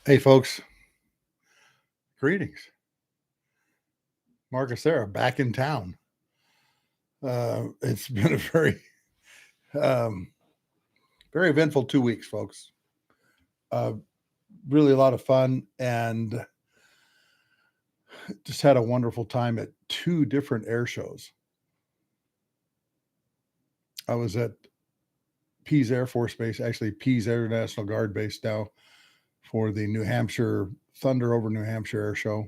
Hey, folks, greetings. Marcus Sarah back in town. It's been a um, very eventful 2 weeks, folks. Uh, really a lot of fun and just had a wonderful time at two different air shows. I was at Pease Air Force Base, actually Pease Air National Guard Base now for the New Hampshire Thunder over New Hampshire Air Show.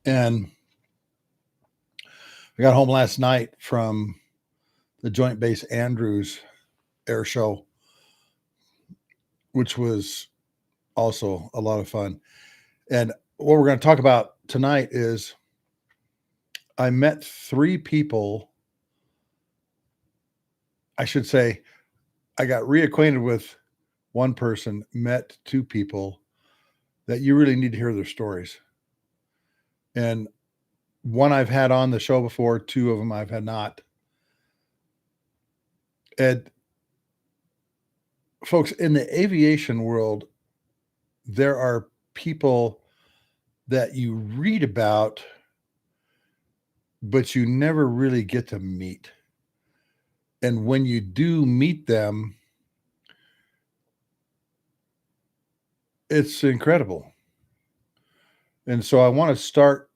And I got home last night from the Joint Base Andrews Air Show, which was also a lot of fun. And what we're going to talk about tonight is I met three people. I should say I got reacquainted with one person, met two people that you really need to hear their stories. And one I've had on the show before, two of them I've had not. And folks, in the aviation world, there are people that you read about, but you never really get to meet. And when you do meet them, it's incredible. And so I want to start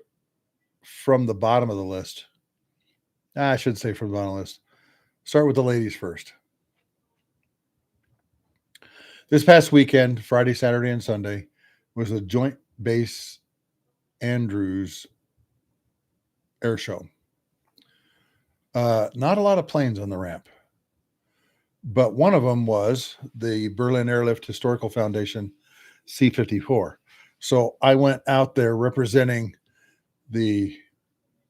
from the bottom of the list. I should say from the bottom of the list. Start with the ladies first. This past weekend, Friday, Saturday, and Sunday, was the Joint Base Andrews Air Show. Not a lot of planes on the ramp, but one of them was the Berlin Airlift Historical Foundation C-54. So I went out there representing the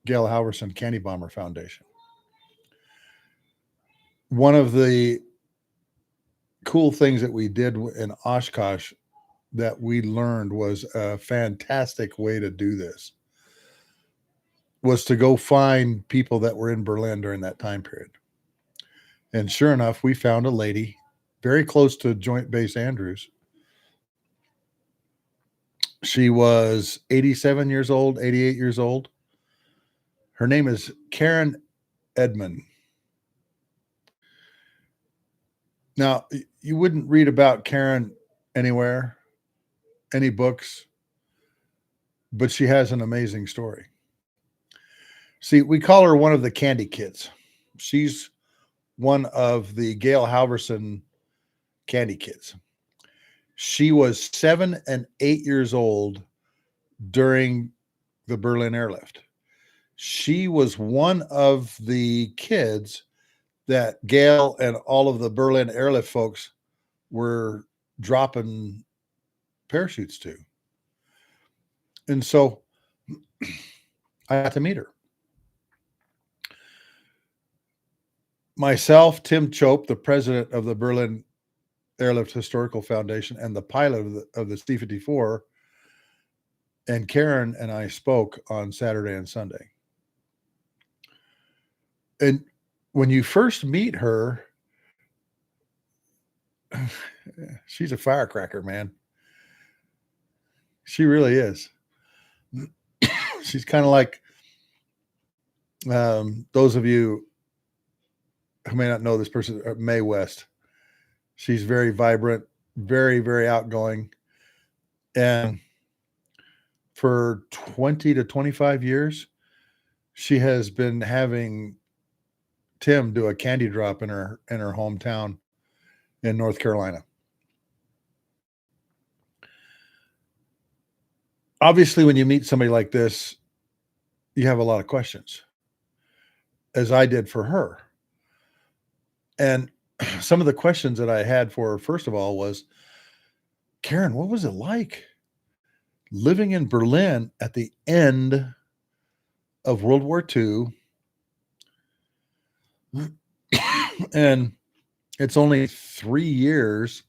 Gail Halverson Candy Bomber Foundation. One of the cool things that we did in Oshkosh that we learned was a fantastic way to do this was to go find people that were in Berlin during that time period. And sure enough, we found a lady very close to Joint Base Andrews. She was 87 years old, 88 years old. Her name is Karin Edmon. Now, you wouldn't read about Karin anywhere, any books, but she has an amazing story. See, we call her one of the candy kids. She's one of the Gail Halverson candy kids. She was 7 and 8 years old during the Berlin airlift. She was one of the kids that Gail and all of the Berlin airlift folks were dropping parachutes to. And so I got to meet her. Myself, Tim Chope, the president of the Berlin Airlift Historical Foundation and the pilot of the C-54, and Karin and I spoke on Saturday and Sunday. And when you first meet her, she's a firecracker, man. She really is. She's kind of like those of you who may not know this person, Mae West. She's very vibrant, very, very outgoing. And for 20 to 25 years, she has been having Tim do a candy drop in her hometown in North Carolina. Obviously, when you meet somebody like this, you have a lot of questions, as I did for her. And some of the questions that I had for her, first of all, was, Karin, what was it like living in Berlin at the end of World War II? And it's only 3 years,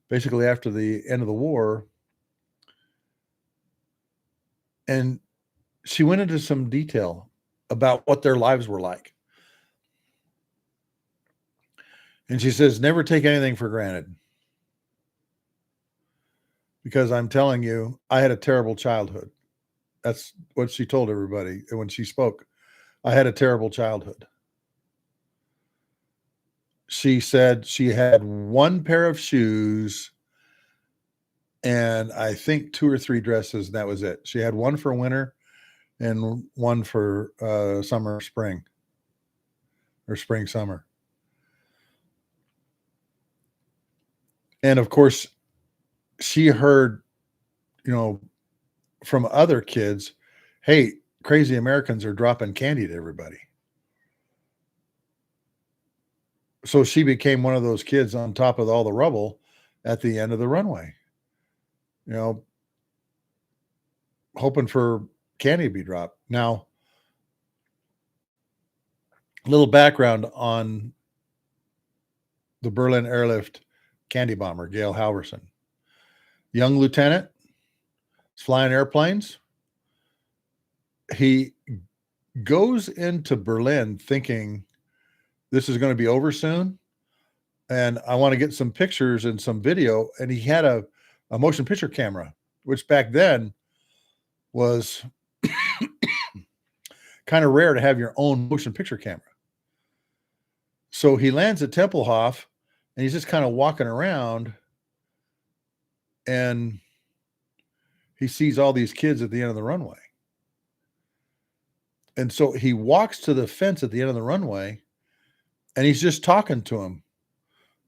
basically, after the end of the war. And she went into some detail about what their lives were like. And she says, never take anything for granted. because I'm telling you, I had a terrible childhood. That's what she told everybody when she spoke. I had a terrible childhood. She said she had one pair of shoes and I think 2 or 3 dresses, and that was it. She had one for winter and one for summer, spring, or spring, summer. And of course, she heard, from other kids, hey, crazy Americans are dropping candy to everybody. So she became one of those kids on top of all the rubble at the end of the runway, you know, hoping for candy to be dropped. Now, a little background on the Berlin airlift candy bomber, Gail Halverson. Young lieutenant, flying airplanes. He goes into Berlin thinking this is going to be over soon. And I want to get some pictures and some video. And he had a motion picture camera, which back then was kind of rare to have your own motion picture camera. So he lands at Tempelhof and he's just kind of walking around and he sees all these kids at the end of the runway. And so he walks to the fence at the end of the runway and he's just talking to them.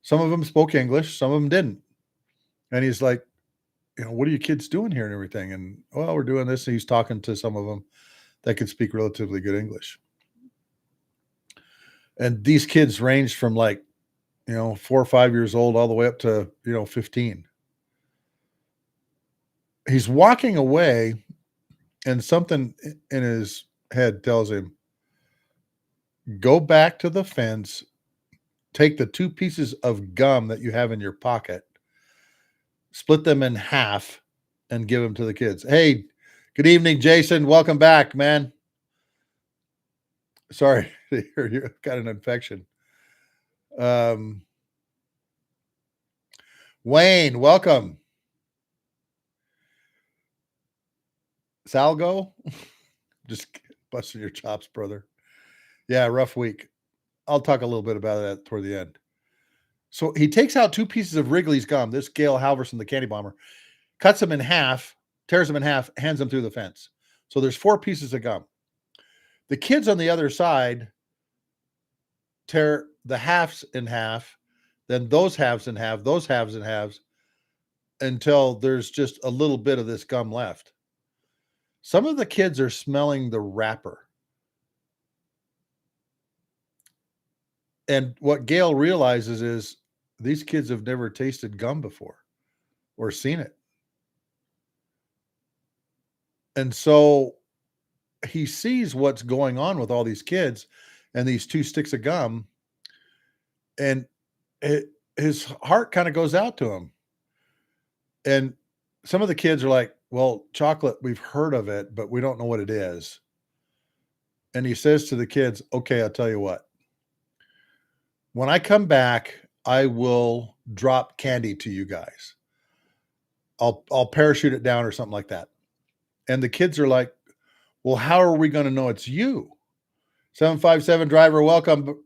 Some of them spoke English, some of them didn't. And he's like, what are you kids doing here and everything? And, well, we're doing this. And he's talking to some of them that could speak relatively good English. And these kids ranged from 4 or 5 years old all the way up to, 15. He's walking away and something in his head tells him, go back to the fence, take the 2 pieces of gum that you have in your pocket, split them in half, and give them to the kids. Hey, good evening, Jason. Welcome back, man. Sorry, you've got an infection. Wayne, welcome. Salgo? Just busting your chops, brother. Yeah, rough week. I'll talk a little bit about that toward the end. So he takes out 2 pieces of Wrigley's gum, this Gail Halverson, the candy bomber, cuts them in half, tears them in half, hands them through the fence. So there's 4 pieces of gum. The kids on the other side tear the halves in half, then those halves in half, those halves in halves, until there's just a little bit of this gum left. Some of the kids are smelling the wrapper. And what Gail realizes is these kids have never tasted gum before or seen it. And so he sees what's going on with all these kids and these 2 sticks of gum, and his heart kind of goes out to him. And some of the kids are like, well, chocolate, we've heard of it, but we don't know what it is. And he says to the kids, okay, I'll tell you what. When I come back, I will drop candy to you guys. I'll parachute it down or something like that. And the kids are like, well, how are we going to know it's you? 757 driver, welcome.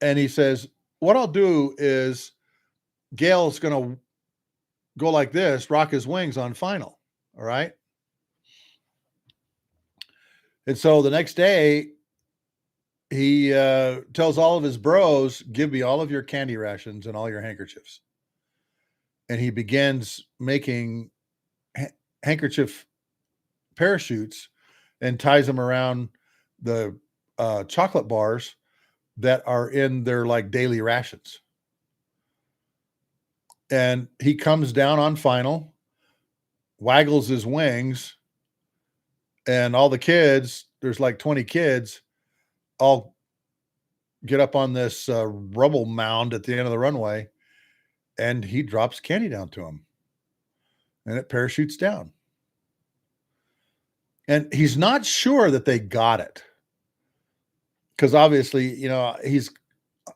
And he says, what I'll do is Gail's going to go like this, rock his wings on final. All right. And so the next day, he tells all of his bros, give me all of your candy rations and all your handkerchiefs. And he begins making handkerchief parachutes and ties them around the chocolate bars that are in their daily rations. And he comes down on final, waggles his wings, and all the kids, there's 20 kids, all get up on this rubble mound at the end of the runway, and he drops candy down to them. And it parachutes down. And he's not sure that they got it. Because obviously, he's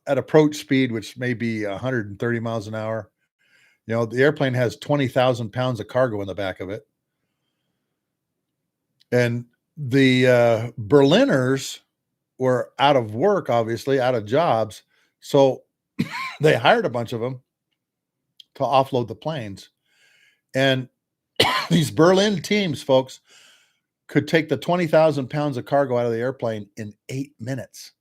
at approach speed, which may be 130 miles an hour. You know, the airplane has 20,000 pounds of cargo in the back of it. And the Berliners were out of work, obviously, out of jobs. So they hired a bunch of them to offload the planes. And these Berlin teams, folks, could take the 20,000 pounds of cargo out of the airplane in 8 minutes.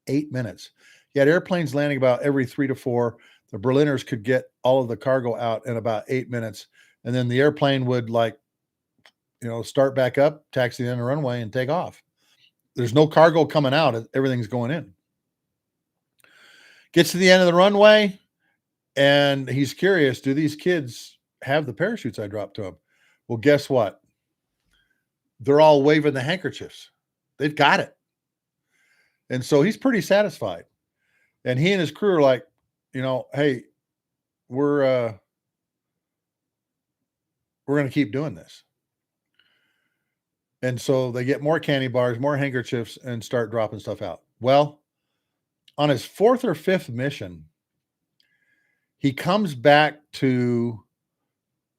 8 minutes. You had airplanes landing about every 3 to 4. The Berliners could get all of the cargo out in about 8 minutes. And then the airplane would, like, start back up, taxi in the runway, and take off. There's no cargo coming out. Everything's going in. Gets to the end of the runway, and he's curious, do these kids have the parachutes I dropped to them? Well, guess what? They're all waving the handkerchiefs. They've got it. And so he's pretty satisfied. And he and his crew are like, hey, we're going to keep doing this. And so they get more candy bars, more handkerchiefs, and start dropping stuff out. Well, on his 4th or 5th mission, he comes back to,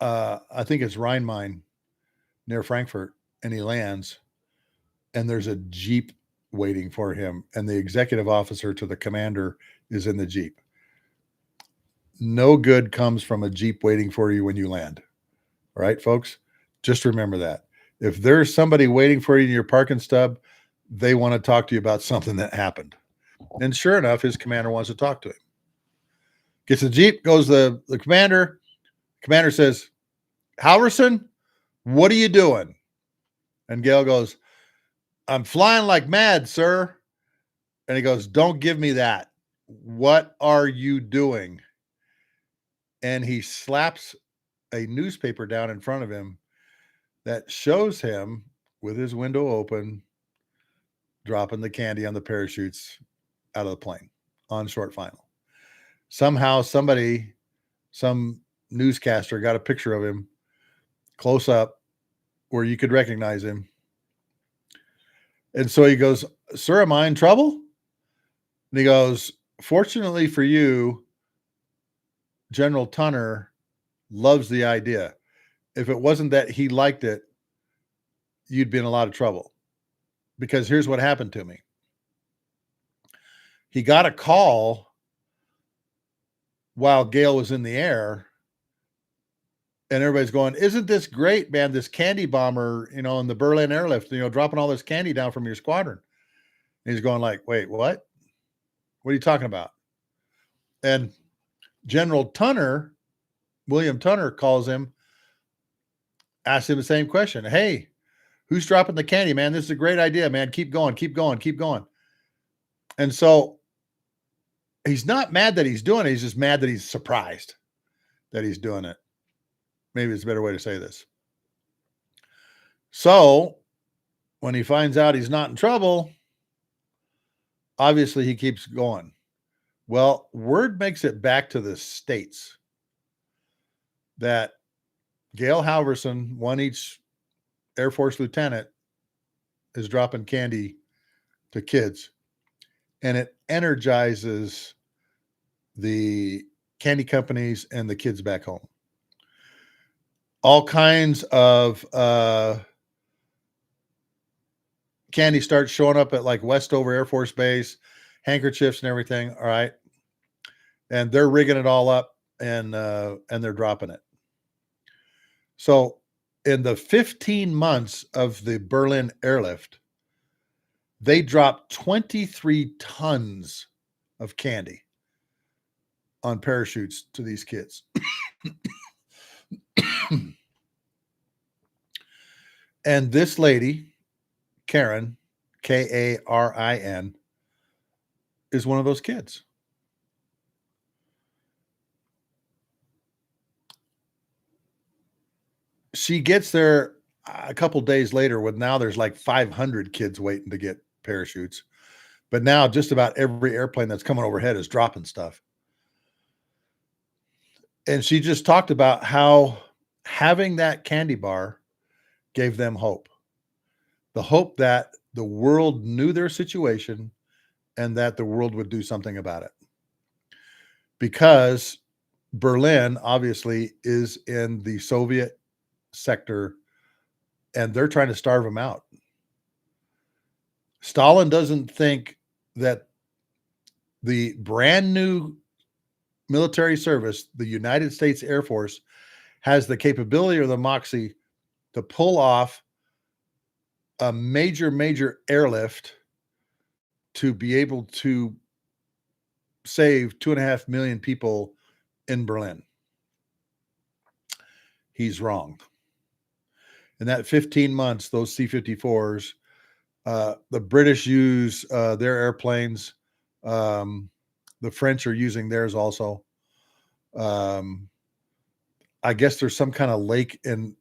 I think it's Rhein-Main near Frankfurt, and he lands, and there's a Jeep waiting for him, and the executive officer to the commander is in the Jeep. No good comes from a Jeep waiting for you when you land. All right, folks? Just remember that. If there's somebody waiting for you in your parking stub, they want to talk to you about something that happened. And sure enough, his commander wants to talk to him. Gets the Jeep, goes the commander. Commander says, Halverson, what are you doing? And Gale goes, I'm flying like mad, sir. And he goes, don't give me that. What are you doing? And he slaps a newspaper down in front of him that shows him with his window open, dropping the candy on the parachutes out of the plane on short final. Somehow some newscaster got a picture of him close up where you could recognize him. And so he goes, sir, am I in trouble? And he goes, fortunately for you, General Tunner loves the idea. If it wasn't that he liked it, you'd be in a lot of trouble. Because here's what happened to me. He got a call while Gale was in the air, and everybody's going, isn't this great, man? This candy bomber, in the Berlin airlift, dropping all this candy down from your squadron. And he's going like, wait, what? What are you talking about? And General Tunner, William Tunner, calls him, asks him the same question. Hey, who's dropping the candy, man? This is a great idea, man. Keep going, keep going, keep going. And so he's not mad that he's doing it. He's just mad that he's surprised that he's doing it. Maybe it's a better way to say this. So when he finds out he's not in trouble, obviously he keeps going. Well, word makes it back to the States that Gale Halverson, one each Air Force lieutenant, is dropping candy to kids. And it energizes the candy companies and the kids back home. All kinds of candy starts showing up at like Westover Air Force Base, handkerchiefs and everything. All right. And they're rigging it all up and they're dropping it. So in the 15 months of the Berlin airlift, they dropped 23 tons of candy on parachutes to these kids. And this lady, Karin, Karin, is one of those kids. She gets there a couple days later with now there's like 500 kids waiting to get parachutes. But now just about every airplane that's coming overhead is dropping stuff. And she just talked about how having that candy bar gave them hope. The hope that the world knew their situation and that the world would do something about it. Because Berlin obviously is in the Soviet sector, and they're trying to starve them out. Stalin doesn't think that the brand new military service, the United States Air Force, has the capability or the moxie to pull off a major airlift to be able to save 2.5 million people in Berlin. He's wrong. In that 15 months, those C-54s, the British use their airplanes. The French are using theirs also. I guess there's some kind of lake in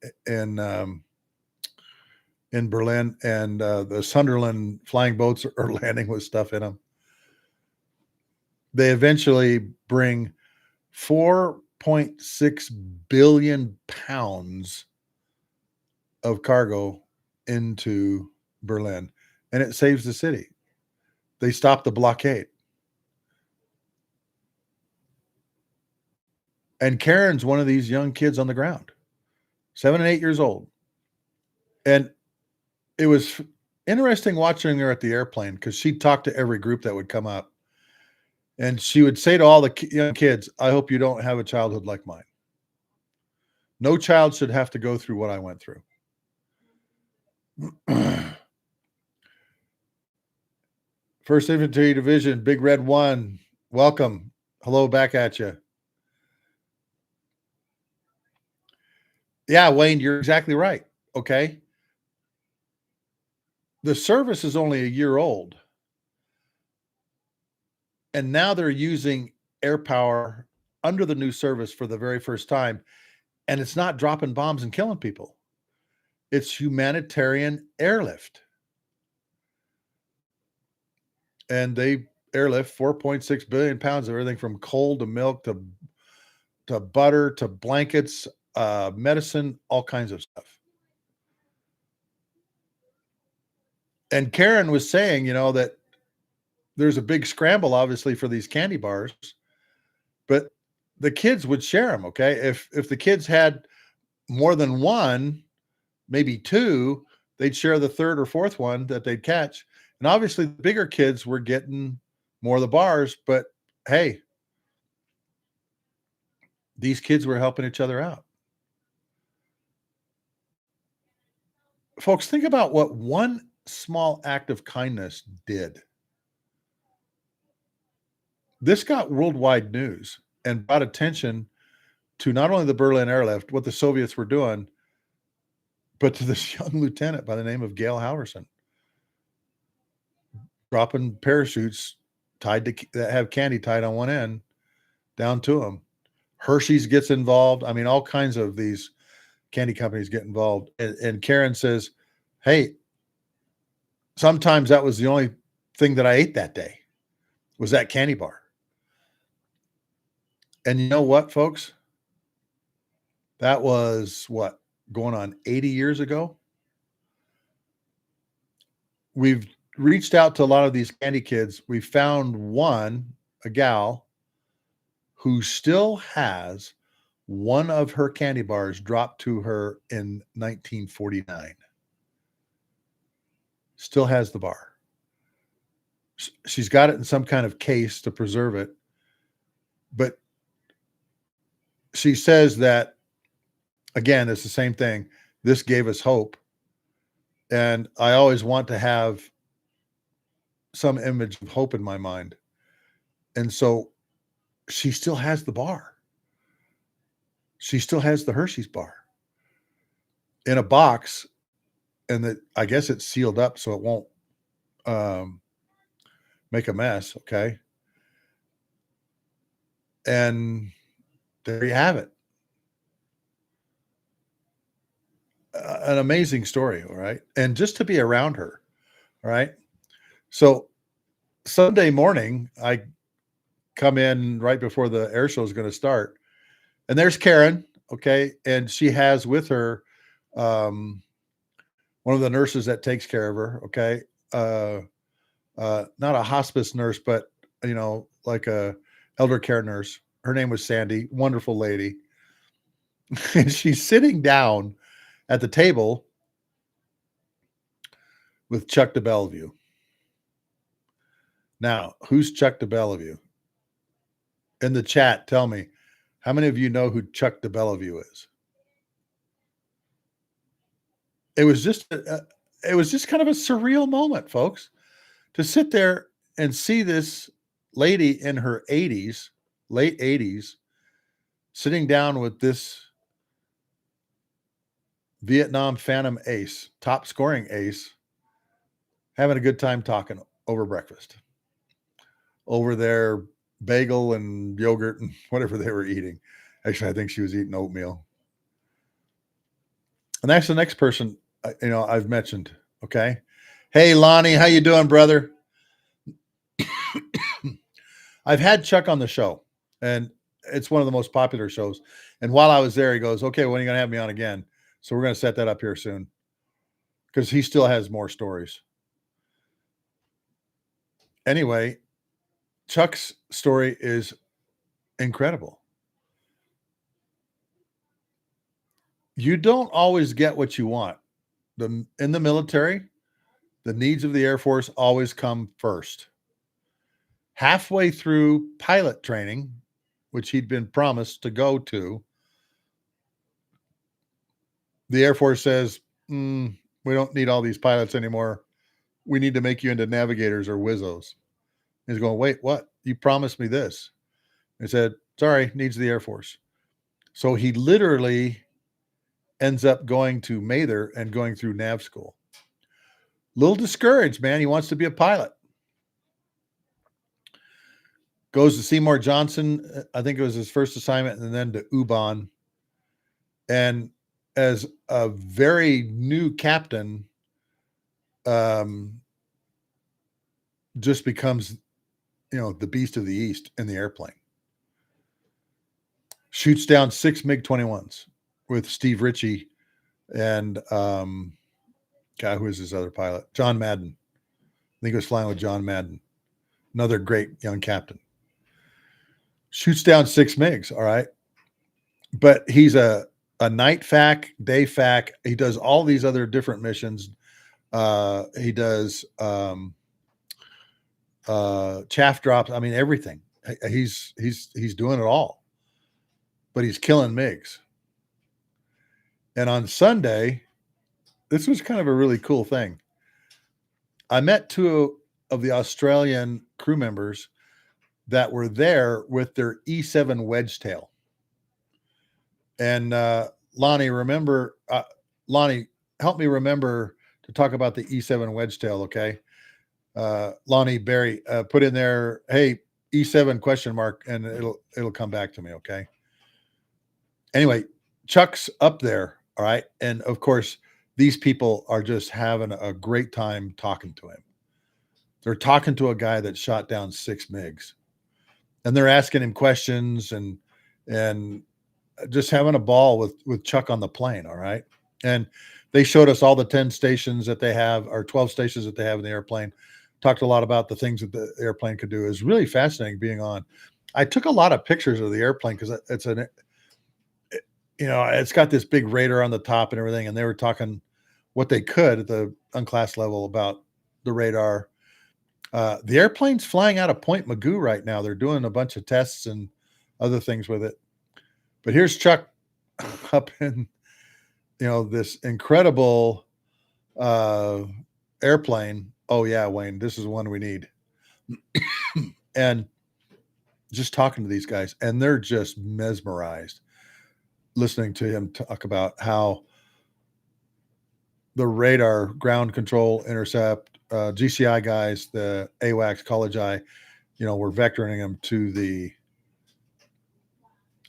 Berlin, and the Sunderland flying boats are landing with stuff in them. They eventually bring 4.6 billion pounds of cargo into Berlin, and it saves the city. They stop the blockade. And Karen's one of these young kids on the ground, 7 and 8 years old. And it was interesting watching her at the airplane because she'd talk to every group that would come up. And she would say to all the young kids, I hope you don't have a childhood like mine. No child should have to go through what I went through. First Infantry Division, Big Red 1, welcome. Hello back at you. Yeah, Wayne, you're exactly right. Okay. The service is only a year old. And now they're using air power under the new service for the very first time. And it's not dropping bombs and killing people. It's humanitarian airlift. And they airlift 4.6 billion pounds of everything from coal to milk to butter to blankets, medicine, all kinds of stuff. And Karen was saying, that there's a big scramble, obviously, for these candy bars, but the kids would share them. Okay. If the kids had more than one, maybe two, they'd share the third or fourth one that they'd catch. And obviously the bigger kids were getting more of the bars, but hey, these kids were helping each other out. Folks, think about what one small act of kindness did. This got worldwide news and brought attention to not only the Berlin airlift, what the Soviets were doing, but to this young lieutenant by the name of Gail Halverson, dropping parachutes that have candy tied on one end down to them. Hershey's gets involved. I mean, all kinds of these candy companies get involved. And Karen says, hey, sometimes that was the only thing that I ate that day was that candy bar. And you know what, folks? That was going on 80 years ago? We've reached out to a lot of these candy kids. We found one, a gal, who still has one of her candy bars dropped to her in 1949. Still has the bar. She's got it in some kind of case to preserve it. But she says that, again, it's the same thing. This gave us hope. And I always want to have some image of hope in my mind. And so she still has the bar. She still has the Hershey's bar in a box, and I guess it's sealed up so it won't make a mess. Okay. And there you have it. An amazing story. All right. And just to be around her. All right. So Sunday morning, I come in right before the air show is going to start, and there's Karen. Okay. And she has with her one of the nurses that takes care of her. Okay. Not a hospice nurse, but like a elder care nurse. Her name was Sandy, wonderful lady. And she's sitting down at the table with Chuck DeBellevue. Now, who's Chuck DeBellevue? In the chat, tell me, how many of you know who Chuck DeBellevue is? It was just kind of a surreal moment, folks, to sit there and see this lady in her 80s, late 80s, sitting down with this Vietnam Phantom ace, top scoring ace, having a good time talking over breakfast, over their bagel and yogurt and whatever they were eating. Actually, I think she was eating oatmeal. And that's the next person, I've mentioned. Okay. Hey, Lonnie, how you doing, brother? I've had Chuck on the show, and it's one of the most popular shows. And while I was there, he goes, okay, when are you going to have me on again? So we're going to set that up here soon because he still has more stories. Anyway, Chuck's story is incredible. You don't always get what you want. In the military, the needs of the Air Force always come first. Halfway through pilot training, which he'd been promised to go to, the Air Force says, we don't need all these pilots anymore. We need to make you into navigators or WIZZOs. He's going, wait, what? You promised me this. He said, sorry, needs the Air Force. So he literally ends up going to Mather and going through nav school. Little discouraged, man. He wants to be a pilot. Goes to Seymour Johnson. I think it was his first assignment, and then to Ubon. And as a very new captain, just becomes, the beast of the East in the airplane. Shoots down 6 MiG-21s with Steve Ritchie and guy who is his other pilot, John Madden. I think he was flying with John Madden, another great young captain. Shoots down 6 MiGs, all right. But he's a night FAC, day FAC. He does all these other different missions. He does chaff drops. I mean, everything. He's doing it all. But he's killing MiGs. And on Sunday, this was kind of a really cool thing. I met 2 of the Australian crew members that were there with their E7 Wedge Tail. And Lonnie, help me remember to talk about the E7 Wedge Tail, okay? Lonnie Barry, put in there, hey, E7 ? And it'll come back to me, okay? Anyway, Chuck's up there, all right? And of course, these people are just having a great time talking to him. They're talking to a guy that shot down 6 MiGs. And they're asking him questions and just having a ball with Chuck on the plane, all right? And they showed us all the 10 stations that they have, or 12 stations that they have in the airplane. Talked a lot about the things that the airplane could do. It was really fascinating being on. I took a lot of pictures of the airplane because it's got this big radar on the top and everything. And they were talking what they could at the unclassed level about the radar. The airplane's flying out of Point Magoo right now. They're doing a bunch of tests and other things with it. But here's Chuck up in, this incredible airplane. Oh, yeah, Wayne, this is the one we need. And just talking to these guys, and they're just mesmerized listening to him talk about how the radar, ground control, intercept, GCI guys, the AWACS, College Eye, were vectoring them to the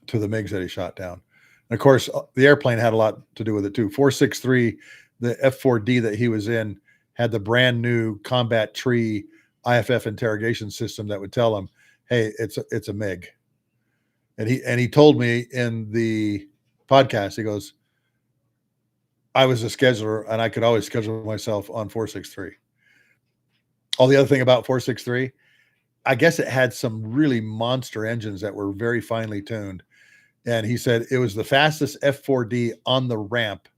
MiGs that he shot down. And of course, the airplane had a lot to do with it too. 463, the F4D that he was in, had the brand new combat tree IFF interrogation system that would tell him, hey, it's a MiG. And he told me in the podcast, he goes, I was a scheduler and I could always schedule myself on 463. The other thing about 463, I guess it had some really monster engines that were very finely tuned. And he said it was the fastest F4D on the ramp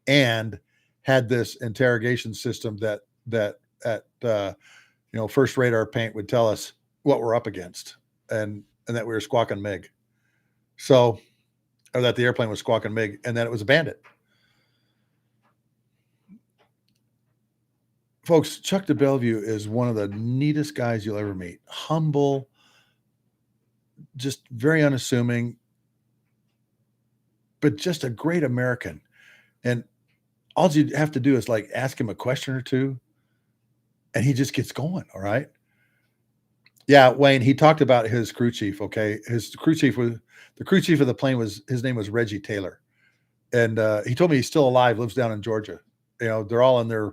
and had this interrogation system that at first radar paint would tell us what we're up against and that we were squawking MiG. So, or that the airplane was squawking MiG and that it was a Bandit. Folks, Chuck DeBellevue is one of the neatest guys you'll ever meet. Humble, just very unassuming, but just a great American. And all you have to do is like ask him a question or two, and he just gets going. All right. Yeah, Wayne, he talked about his crew chief. Okay. His crew chief was the crew chief of the plane his name was Wedge Tail. And he told me he's still alive, lives down in Georgia. They're all in their,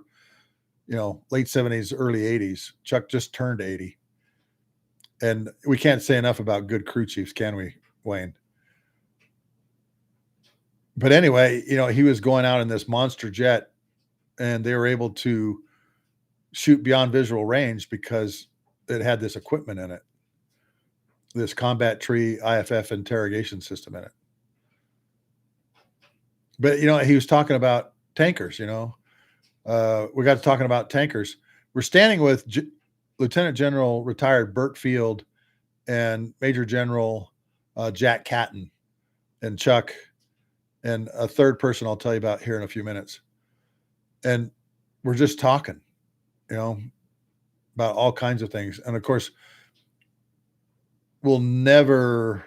late 70s, early 80s. Chuck just turned 80. And we can't say enough about good crew chiefs, can we, Wayne? But anyway, he was going out in this monster jet and they were able to shoot beyond visual range because it had this equipment in it, this combat tree IFF interrogation system in it. But, he was talking about tankers, we got to talking about tankers. We're standing with Lieutenant General retired Burt Field and Major General Jack Catton and Chuck and a third person I'll tell you about here in a few minutes. And we're just talking, about all kinds of things. And of course, we'll never,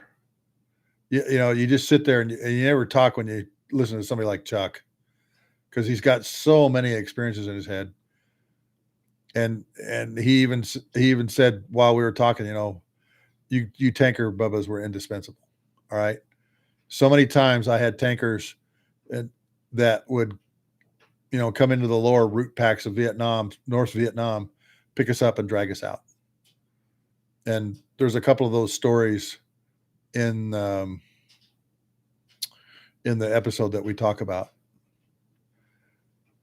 you just sit there and you never talk when you listen to somebody like Chuck, because he's got so many experiences in his head. And he even said while we were talking, you tanker bubbas were indispensable. All right. So many times I had tankers that would, come into the lower route packs of Vietnam, North Vietnam, pick us up and drag us out. And there's a couple of those stories in the episode that we talk about.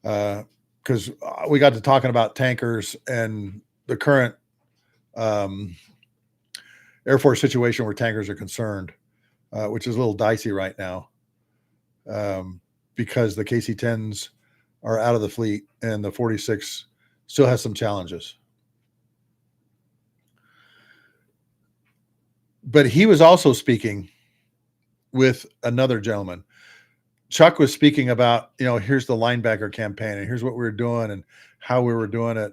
Because we got to talking about tankers and the current Air Force situation where tankers are concerned, which is a little dicey right now, because the KC-10s are out of the fleet and the 46 still has some challenges. But he was also speaking with another gentleman. Chuck was speaking about, here's the linebacker campaign and here's what we were doing and how we were doing it.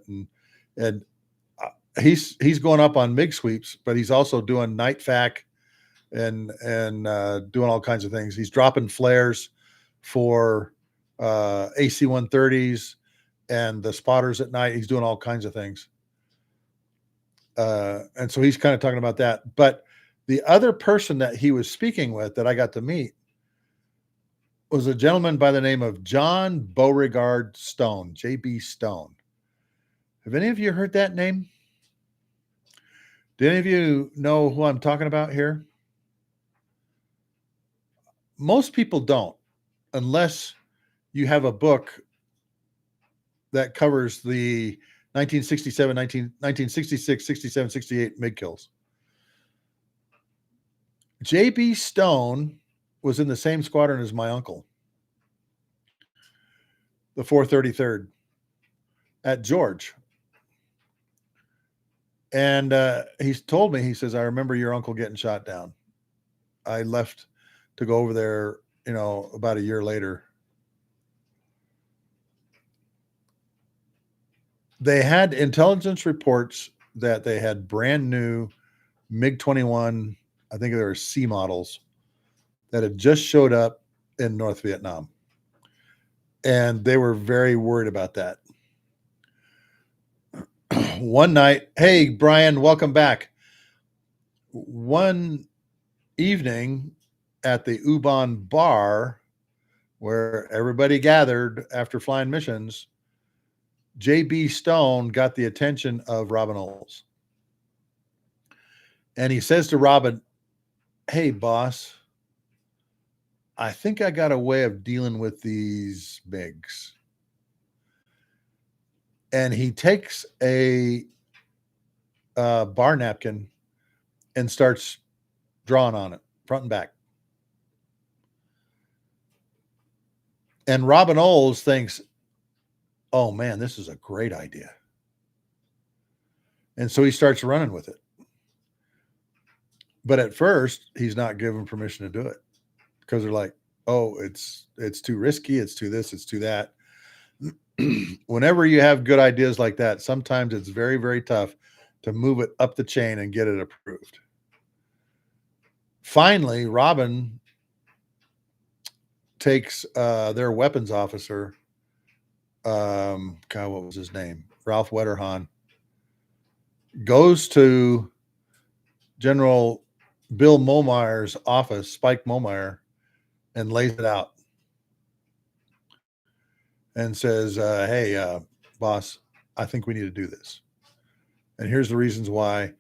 And he's going up on MiG sweeps, but he's also doing night FAC and doing all kinds of things. He's dropping flares for AC-130s and the spotters at night. He's doing all kinds of things. And so he's kind of talking about that. But the other person that he was speaking with that I got to meet was a gentleman by the name of John Beauregard Stone, J.B. Stone. Have any of you heard that name? Do any of you know who I'm talking about here? Most people don't, unless you have a book that covers the 1967, 1966, 67, 68 MiG kills. J.B. Stone was in the same squadron as my uncle, the 433rd, at George. And he's told me, he says, I remember your uncle getting shot down. I left to go over there, about a year later. They had intelligence reports that they had brand new MiG-21, I think they were C models, that had just showed up in North Vietnam. And they were very worried about that. One night, hey, Brian, welcome back. One evening at the U-Bahn bar where everybody gathered after flying missions, J.B. Stone got the attention of Robin Olds. And he says to Robin, hey, boss, I think I got a way of dealing with these MiGs. And he takes a bar napkin and starts drawing on it, front and back. And Robin Olds thinks, oh man, this is a great idea. And so he starts running with it. But at first, he's not given permission to do it because they're like, oh, it's too risky. It's too this, it's too that. Whenever you have good ideas like that, sometimes it's very, very tough to move it up the chain and get it approved. Finally, Robin takes their weapons officer, God, what was his name? Ralph Wetterhahn, goes to General Bill Momeyer's office, Spike Momeyer, and lays it out and says, hey, boss, I think we need to do this. And here's the reasons why.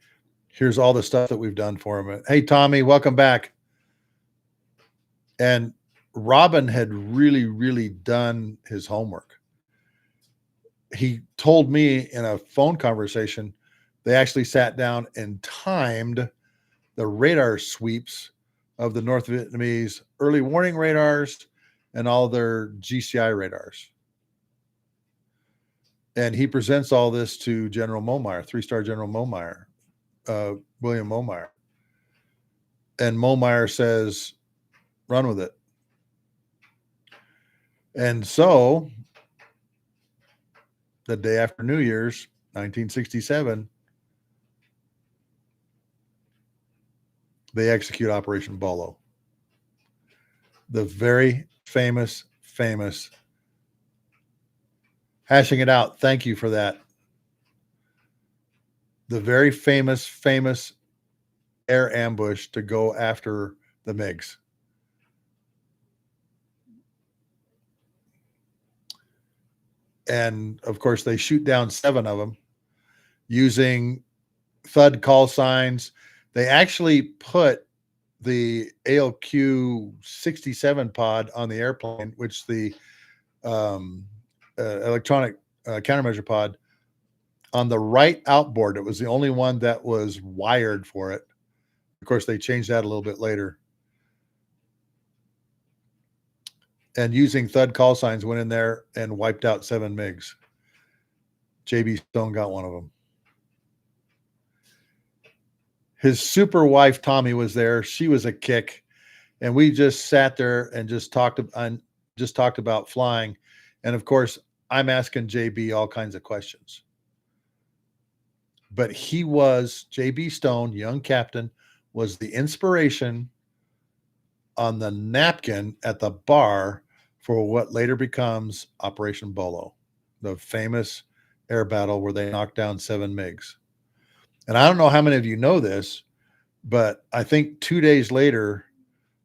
Here's all the stuff that we've done for him. Hey, Tommy, welcome back. And Robin had really, really done his homework. He told me in a phone conversation, they actually sat down and timed the radar sweeps of the North Vietnamese early warning radars and all their GCI radars. And he presents all this to General Momeyer, 3-star General Momeyer, William Momeyer. And Momeyer says, run with it. And so the day after New Year's, 1967, they execute Operation Bolo. The very famous, hashing it out. Thank you for that. The very famous air ambush to go after the MiGs. And of course, they shoot down 7 of them using thud call signs. They actually put the ALQ 67 pod on the airplane, which the electronic countermeasure pod, on the right outboard. It was the only one that was wired for it. Of course, they changed that a little bit later. And using thud call signs, went in there and wiped out 7 MiGs. J.B. Stone got one of them. His super wife, Tommy, was there. She was a kick. And we just sat there and just talked about flying. And of course, I'm asking JB all kinds of questions. But he was, JB Stone, young captain, was the inspiration on the napkin at the bar for what later becomes Operation Bolo, the famous air battle where they knocked down 7 MiGs. And I don't know how many of you know this, but I think 2 days later,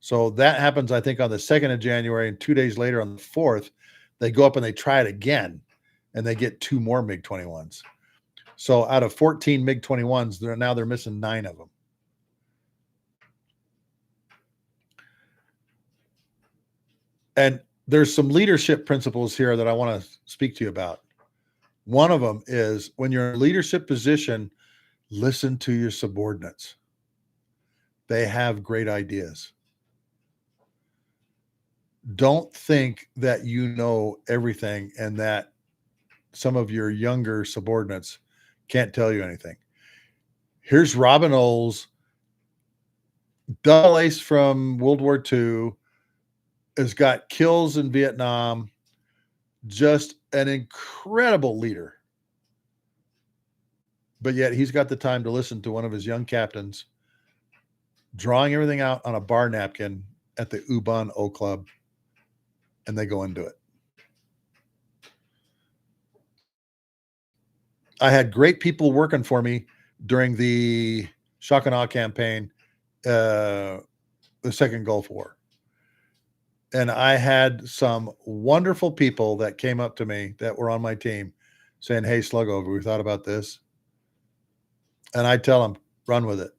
so that happens, I think, on the 2nd of January, and 2 days later on the 4th, they go up and they try it again, and they get 2 more MiG-21s. So out of 14 MiG-21s, they're missing 9 of them. And there's some leadership principles here that I want to speak to you about. One of them is, when you're in a leadership position, listen to your subordinates. They have great ideas. Don't think that you know everything and that some of your younger subordinates can't tell you anything. Here's Robin Olds, double ace from World War II, has got kills in Vietnam, just an incredible leader. But yet he's got the time to listen to one of his young captains drawing everything out on a bar napkin at the U-Bahn O Club, and they go and do it. I had great people working for me during the Shock and Awe campaign, the Second Gulf War. And I had some wonderful people that came up to me that were on my team saying, hey, Sluggo, have we thought about this? And I tell them, run with it.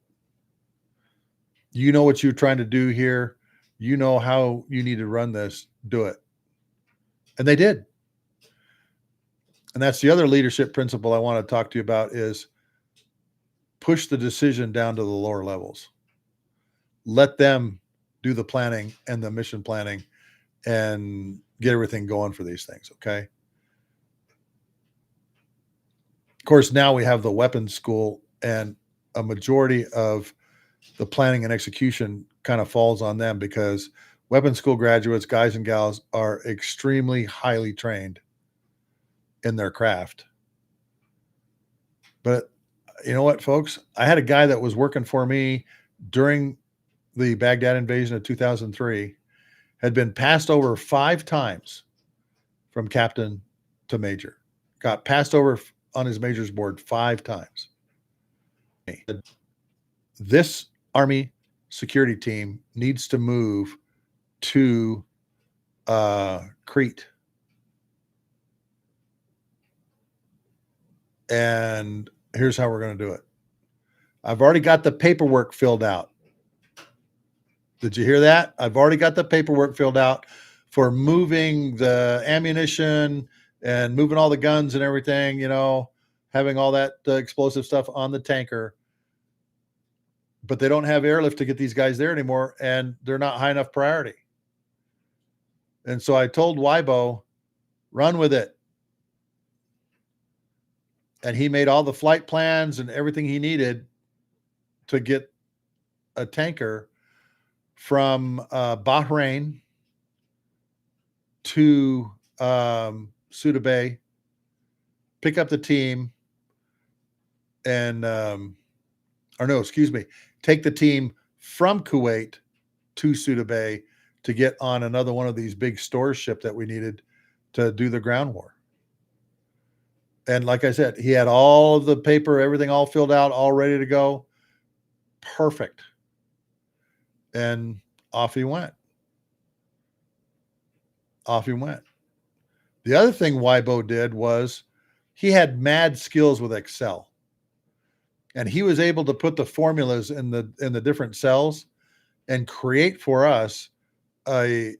You know what you're trying to do here. You know how you need to run this. Do it. And they did. And that's the other leadership principle I want to talk to you about is push the decision down to the lower levels. Let them do the planning and the mission planning and get everything going for these things, okay? Of course, now we have the weapons school, and a majority of the planning and execution kind of falls on them because weapons school graduates, guys and gals, are extremely highly trained in their craft. But you know what, folks? I had a guy that was working for me during the Baghdad invasion of 2003, had been passed over 5 times from captain to major. Got passed over on his major's board 5 times. This Army security team needs to move to Crete. And here's how we're going to do it. I've already got the paperwork filled out. Did you hear that? I've already got the paperwork filled out for moving the ammunition and moving all the guns and everything, you know, having all that explosive stuff on the tanker. But they don't have airlift to get these guys there anymore, and they're not high enough priority. And so I told Wybo, run with it. And he made all the flight plans and everything he needed to get a tanker from Bahrain to Suda Bay, pick up the team, and take the team from Kuwait to Suda Bay to get on another one of these big storage ship that we needed to do the ground war. And like I said, he had all of the paper, everything all filled out, all ready to go. Perfect. And off he went. Off he went. The other thing Wybo did was he had mad skills with Excel. And he was able to put the formulas in the different cells and create for us a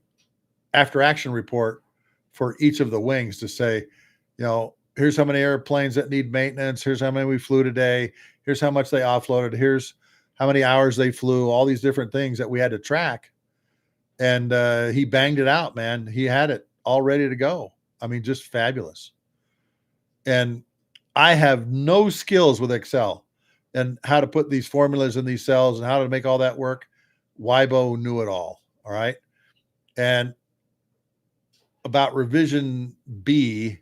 after action report for each of the wings to say, you know, here's how many airplanes that need maintenance. Here's how many we flew today. Here's how much they offloaded. Here's how many hours they flew, all these different things that we had to track. And he banged it out, man. He had it all ready to go. I mean, just fabulous. And I have no skills with Excel and how to put these formulas in these cells and how to make all that work. Wybo knew it all. All right. And about revision B,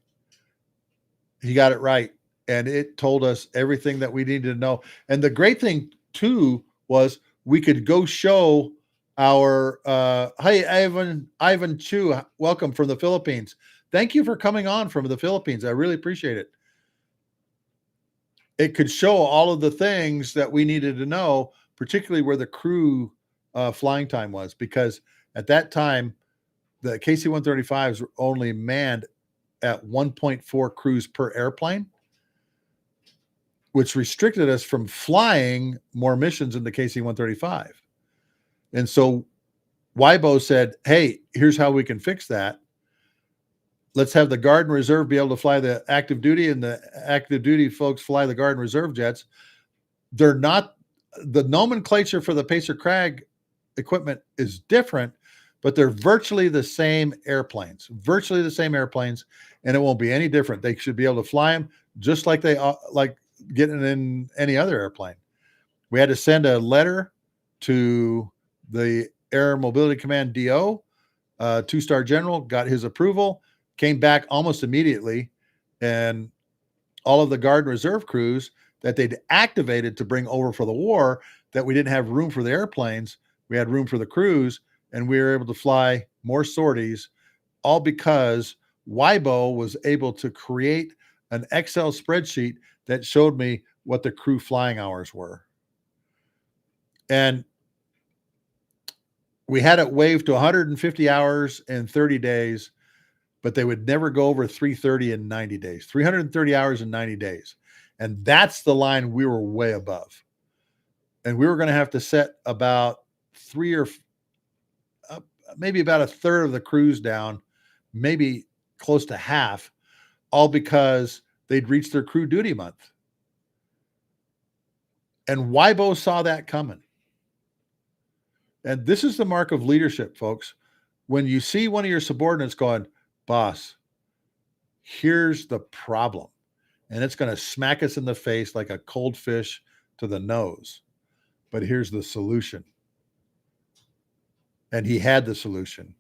he got it right. And it told us everything that we needed to know. And the great thing too was we could go show our hi Ivan Chu, welcome from the Philippines. Thank you for coming on from the Philippines. I really appreciate it. It could show all of the things that we needed to know, particularly where the crew flying time was, because at that time the KC-135s were only manned at 1.4 crews per airplane, which restricted us from flying more missions in the KC-135. And so Wybo said, hey, here's how we can fix that. Let's have the Guard and Reserve be able to fly the active duty, and the active duty folks fly the Guard and Reserve jets. They're not, the nomenclature for the Pacer Crag equipment is different, but they're virtually the same airplanes, and it won't be any different. They should be able to fly them just like they like getting in any other airplane. We had to send a letter to the Air Mobility Command DO, 2-star general, got his approval, came back almost immediately, and all of the Guard and Reserve crews that they'd activated to bring over for the war, that we didn't have room for the airplanes, we had room for the crews, and we were able to fly more sorties, all because Wybo was able to create an Excel spreadsheet that showed me what the crew flying hours were. And we had it waived to 150 hours in 30 days, but they would never go over 330 in 90 days, 330 hours in 90 days. And that's the line we were way above. And we were going to have to set about maybe about a third of the crews down, maybe close to half, all because they'd reached their crew duty month. And Weibo saw that coming. And this is the mark of leadership, folks. When you see one of your subordinates going, boss, here's the problem, and it's going to smack us in the face like a cold fish to the nose, but here's the solution. And he had the solution.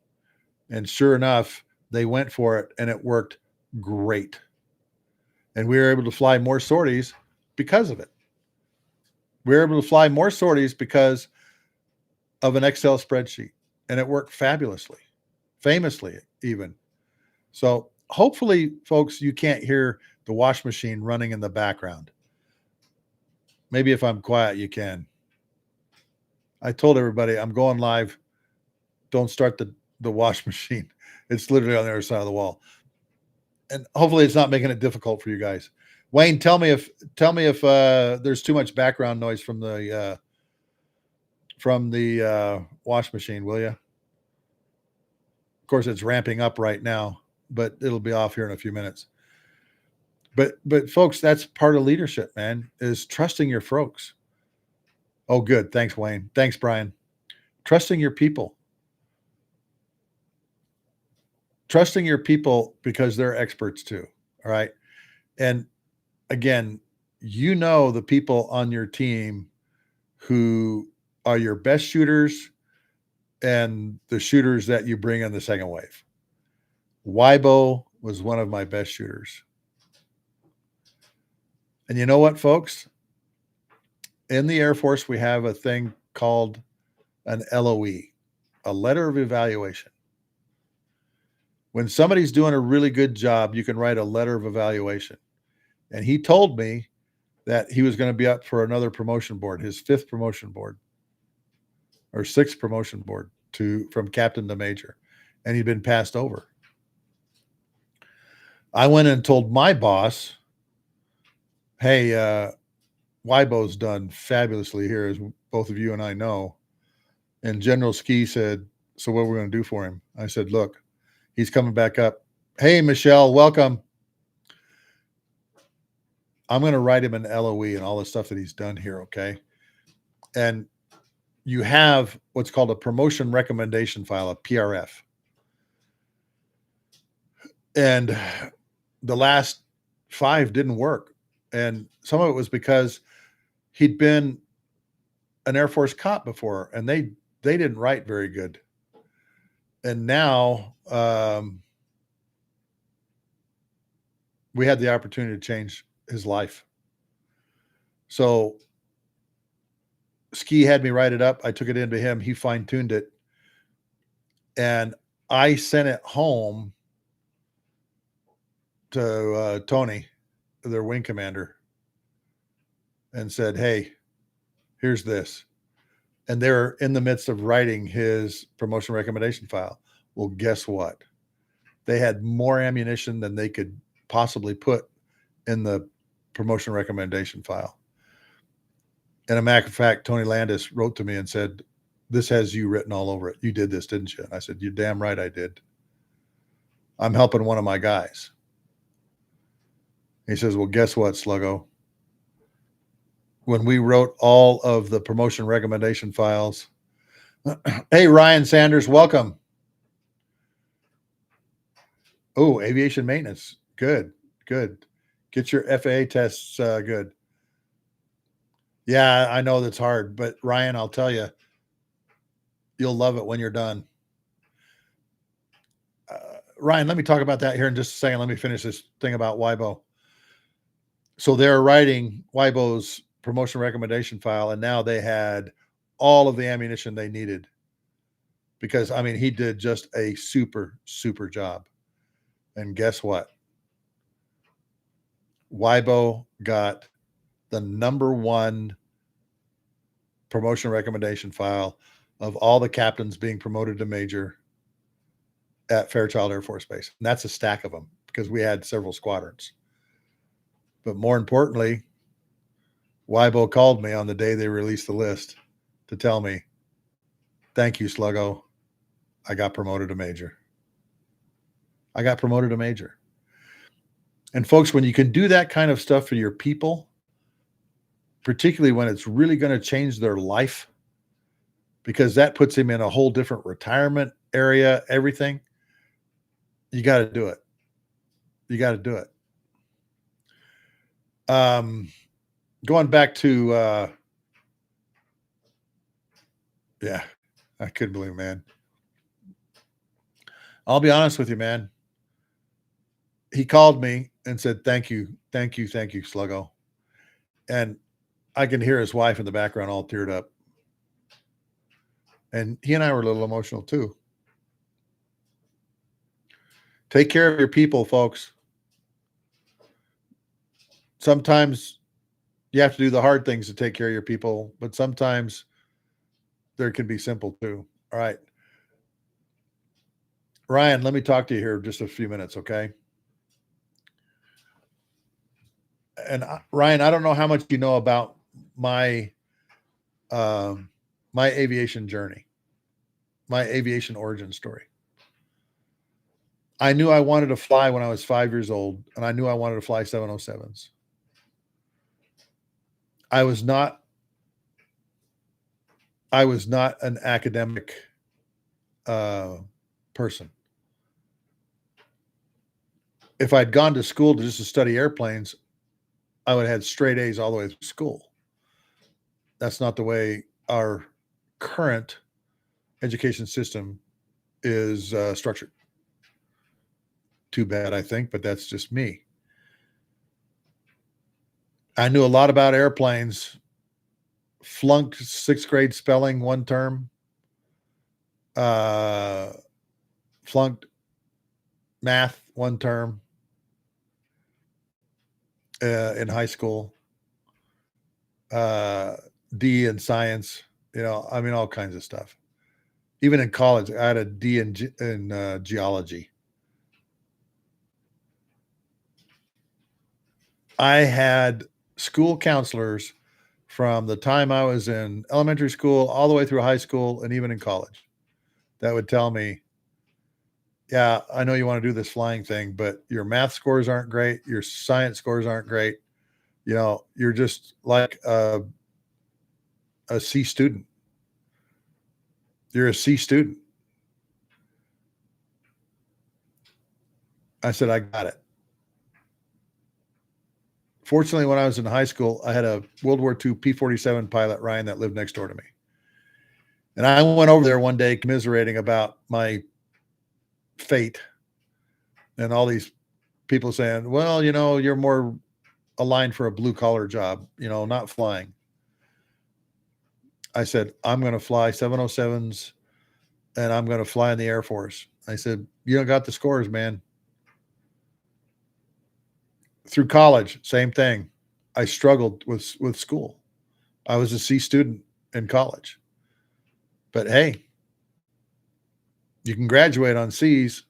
And sure enough, they went for it, and it worked great. And we were able to fly more sorties because of it. We were able to fly more sorties because of an Excel spreadsheet, and it worked fabulously, famously even. So hopefully, folks, you can't hear the wash machine running in the background. Maybe if I'm quiet, you can. I told everybody I'm going live. Don't start the wash machine. It's literally on the other side of the wall. And hopefully it's not making it difficult for you guys. Wayne, tell me if there's too much background noise from the wash machine, will you? Of course, it's ramping up right now, but it'll be off here in a few minutes. But folks, that's part of leadership, man, is trusting your folks. Oh, good. Thanks, Wayne. Thanks, Brian. Trusting your people. Trusting your people because they're experts too. All right. And again, you know the people on your team who are your best shooters and the shooters that you bring in the second wave. Weibo was one of my best shooters. And you know what, folks? In the Air Force, we have a thing called an LOE, a letter of evaluation. When somebody's doing a really good job, you can write a letter of evaluation. And he told me that he was going to be up for another promotion board, his 5th promotion board or 6th promotion board from captain to major. And he'd been passed over. I went and told my boss, hey, Weibo's done fabulously here, as both of you and I know. And General Ski said, so what are we going to do for him? I said, look, he's coming back up. Hey, Michelle, welcome. I'm going to write him an LOE and all the stuff that he's done here, okay? And you have what's called a promotion recommendation file, a PRF. And the last 5 didn't work. And some of it was because he'd been an Air Force cop before, and they didn't write very good. And now we had the opportunity to change his life. So Ski had me write it up. I took it into him. He fine-tuned it. And I sent it home to Tony, their wing commander, and said, hey, here's this. And they're in the midst of writing his promotion recommendation file. Well, guess what? They had more ammunition than they could possibly put in the promotion recommendation file. And a matter of fact, Tony Landis wrote to me and said, this has you written all over it. You did this, didn't you? And I said, you're damn right I did. I'm helping one of my guys. He says, well, guess what, Sluggo? When we wrote all of the promotion recommendation files, hey, Ryan Sanders, welcome. Oh, aviation maintenance. Good, good. Get your FAA tests good. Yeah, I know that's hard, but Ryan, I'll tell you, you'll love it when you're done. Ryan, let me talk about that here in just a second. Let me finish this thing about Weibo. So they're writing Weibo's promotion recommendation file, and now they had all of the ammunition they needed because, I mean, he did just a super, super job. And guess what? Weibo got the #1 promotion recommendation file of all the captains being promoted to major at Fairchild Air Force Base. And that's a stack of them because we had several squadrons. But more importantly, Weibo called me on the day they released the list to tell me, thank you, Sluggo. I got promoted to major. I got promoted to major. And folks, when you can do that kind of stuff for your people, particularly when it's really going to change their life, because that puts him in a whole different retirement area, everything. You got to do it. You got to do it. Going back to, yeah, I couldn't believe it, man. I'll be honest with you, man. He called me and said, thank you, Sluggo. And I can hear his wife in the background all teared up. And he and I were a little emotional too. Take care of your people, folks. Sometimes you have to do the hard things to take care of your people, but sometimes there can be simple too. All right. Ryan, let me talk to you here just a few minutes, okay? And Ryan, I don't know how much you know about my my aviation journey, my aviation origin story. I knew I wanted to fly when I was 5 years old, and I knew I wanted to fly 707s. I was not an academic person. If I'd gone to school just to study airplanes, I would have had straight A's all the way through school. That's not the way our current education system is structured. Too bad, I think, but that's just me. I knew a lot about airplanes, flunked 6th grade spelling one term, flunked math one term in high school, D in science, I mean, all kinds of stuff. Even in college, I had a D in geology. I had school counselors from the time I was in elementary school all the way through high school and even in college that would tell me, yeah, I know you want to do this flying thing, but your math scores aren't great. Your science scores aren't great. You're just like a C student. You're a C student. I said, I got it. Fortunately, when I was in high school, I had a World War II P-47 pilot, Ryan, that lived next door to me. And I went over there one day commiserating about my fate, and all these people saying, well, you're more aligned for a blue collar job, not flying. I said, I'm going to fly 707s and I'm going to fly in the Air Force. I said, you don't got the scores, man. Through college, same thing. I struggled with school. I was a C student in college. But hey, you can graduate on C's.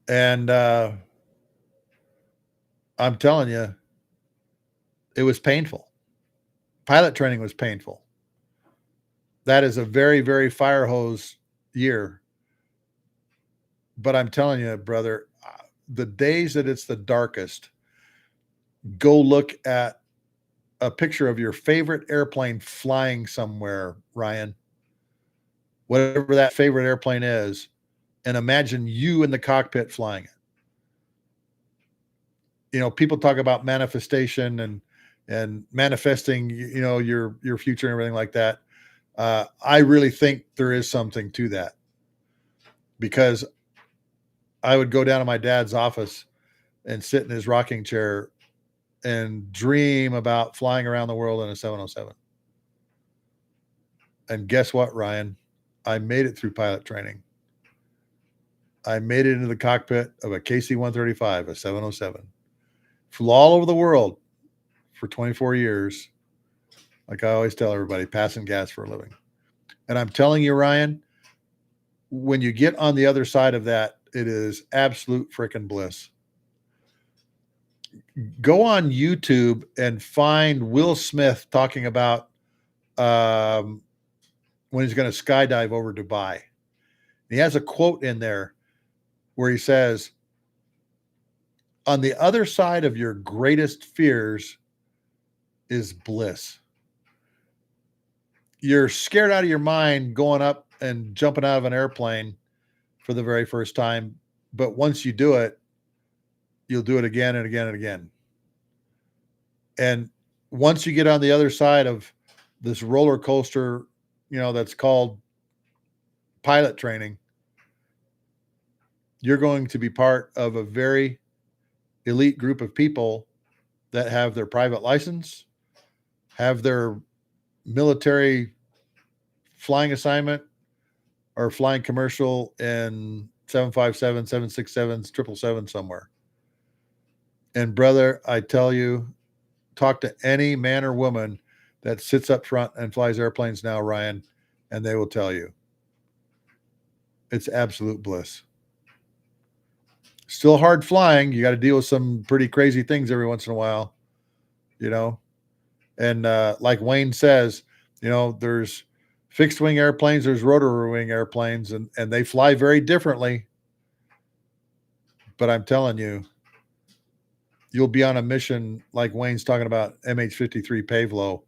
And I'm telling you, it was painful. Pilot training was painful. That is a very, very fire hose year. But I'm telling you, brother, the days that it's the darkest, go look at a picture of your favorite airplane flying somewhere, Ryan, whatever that favorite airplane is, and imagine you in the cockpit flying it. People talk about manifestation and manifesting, your future and everything like that. I really think there is something to that, because I would go down to my dad's office and sit in his rocking chair and dream about flying around the world in a 707. And guess what, Ryan? I made it through pilot training. I made it into the cockpit of a KC-135, a 707. Flew all over the world for 24 years. Like I always tell everybody, passing gas for a living. And I'm telling you, Ryan, when you get on the other side of that, it is absolute freaking bliss. Go on YouTube and find Will Smith talking about when he's going to skydive over Dubai. He has a quote in there where he says, on the other side of your greatest fears is bliss. You're scared out of your mind going up and jumping out of an airplane for the very first time. But once you do it, you'll do it again and again and again. And once you get on the other side of this roller coaster, that's called pilot training, you're going to be part of a very elite group of people that have their private license, have their military flying assignment or flying commercial in 757, 767, 777 somewhere. And brother, I tell you, talk to any man or woman that sits up front and flies airplanes now, Ryan, and they will tell you it's absolute bliss. Still hard flying. You got to deal with some pretty crazy things every once in a while, And like Wayne says, there's fixed wing airplanes, there's rotary wing airplanes, and they fly very differently. But I'm telling you, you'll be on a mission like Wayne's talking about, MH-53 Pavlo,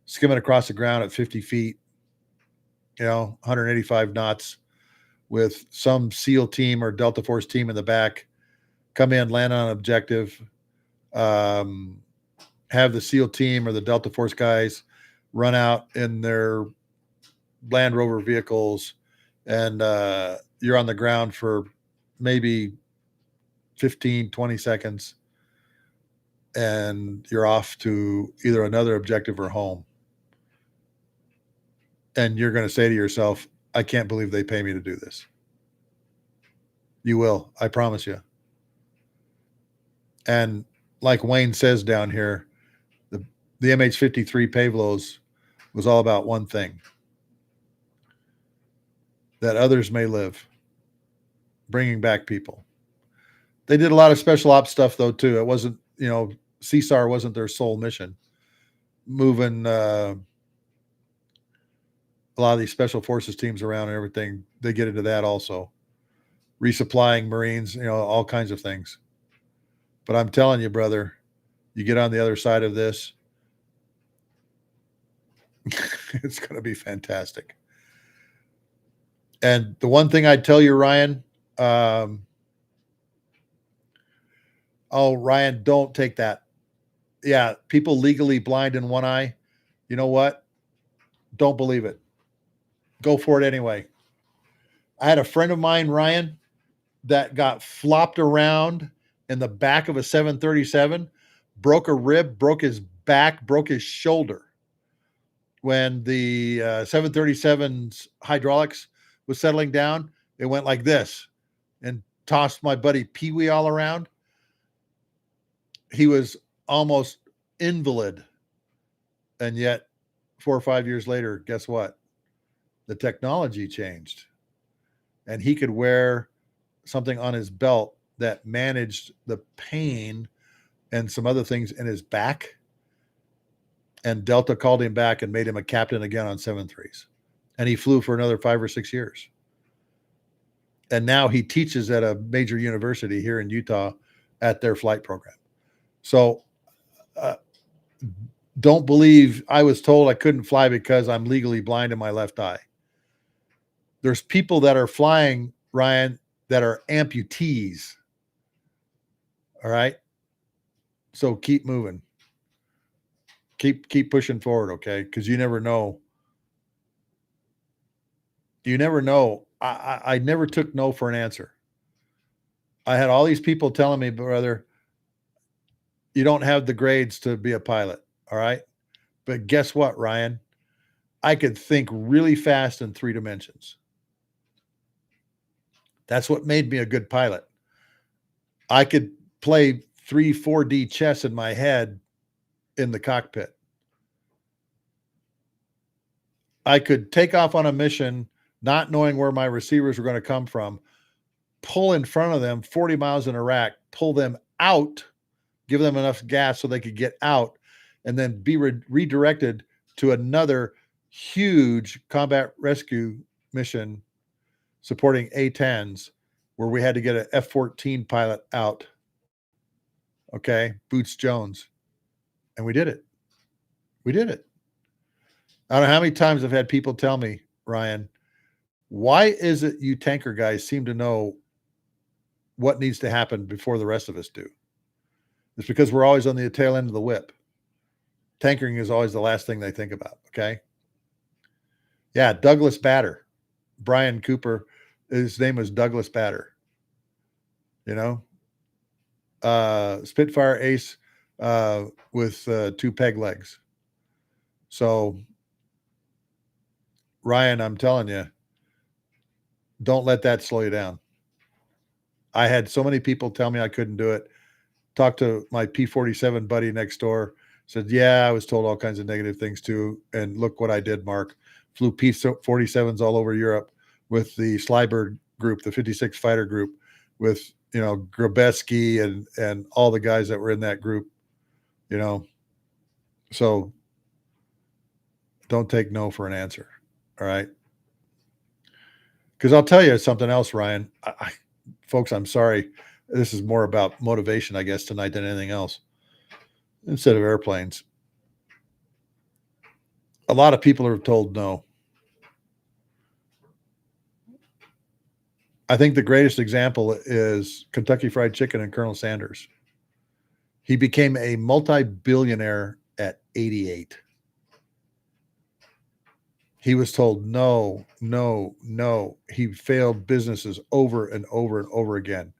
skimming across the ground at 50 feet, 185 knots, with some SEAL team or Delta Force team in the back, come in, land on an objective, have the SEAL team or the Delta Force guys run out in their Land Rover vehicles, and you're on the ground for maybe 15, 20 seconds, and you're off to either another objective or home. And you're going to say to yourself, I can't believe they pay me to do this. You will. I promise you. And like Wayne says down here, the MH-53 Pavlos was all about one thing: that others may live, bringing back people. They did a lot of special ops stuff, though, too. It wasn't, CSAR wasn't their sole mission. Moving a lot of these special forces teams around and everything, they get into that also. Resupplying Marines, all kinds of things. But I'm telling you, brother, you get on the other side of this, it's going to be fantastic. And the one thing I'd tell you, Ryan, Ryan, don't take that. Yeah, people legally blind in one eye. You know what? Don't believe it. Go for it anyway. I had a friend of mine, Ryan, that got flopped around in the back of a 737, broke a rib, broke his back, broke his shoulder. When the 737's hydraulics was settling down, it went like this and tossed my buddy Pee Wee all around. He was almost invalid. And yet 4 or 5 years later, guess what? The technology changed. And he could wear something on his belt that managed the pain and some other things in his back. And Delta called him back and made him a captain again on 737s. And he flew for another 5 or 6 years. And now he teaches at a major university here in Utah at their flight program. So don't believe I was told I couldn't fly because I'm legally blind in my left eye. There's people that are flying, Ryan, that are amputees. All right. So keep moving. Keep pushing forward, okay? Because you never know. You never know. I never took no for an answer. I had all these people telling me, brother, you don't have the grades to be a pilot, all right? But guess what, Ryan? I could think really fast in 3 dimensions. That's what made me a good pilot. I could play 3, 4D chess in my head in the cockpit. I could take off on a mission not knowing where my receivers were going to come from, pull in front of them 40 miles in a rack, pull them out, give them enough gas so they could get out, and then be redirected to another huge combat rescue mission supporting A-10s where we had to get an F-14 pilot out. Okay, Boots Jones. And we did it. We did it. I don't know how many times I've had people tell me, Ryan, why is it you tanker guys seem to know what needs to happen before the rest of us do? It's because we're always on the tail end of the whip. Tankering is always the last thing they think about. Okay. Yeah. Douglas Batter, Brian Cooper, his name was Douglas Batter, Spitfire ace with 2 peg legs. So, Ryan, I'm telling you, don't let that slow you down. I had so many people tell me I couldn't do it. Talked to my P-47 buddy next door. Said, yeah, I was told all kinds of negative things too. And look what I did, Mark. Flew P-47s all over Europe with the Slybird group, the 56 fighter group, with, Grabeski and all the guys that were in that group, So don't take no for an answer. All right. Because I'll tell you something else, Ryan. Folks, I'm sorry. This is more about motivation, I guess, tonight than anything else. Instead of airplanes, a lot of people are told no. I think the greatest example is Kentucky Fried Chicken and Colonel Sanders. He became a multi-billionaire at 88. He was told no, no, no. He failed businesses over and over and over again.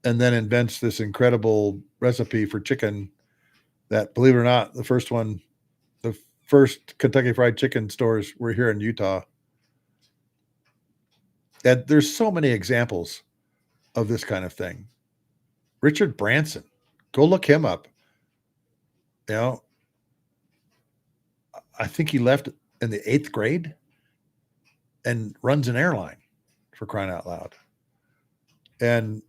And then invents this incredible recipe for chicken that, believe it or not, the first Kentucky Fried Chicken stores were here in Utah. And there's so many examples of this kind of thing. Richard Branson, go look him up. I think he left in the 8th grade and runs an airline, for crying out loud. And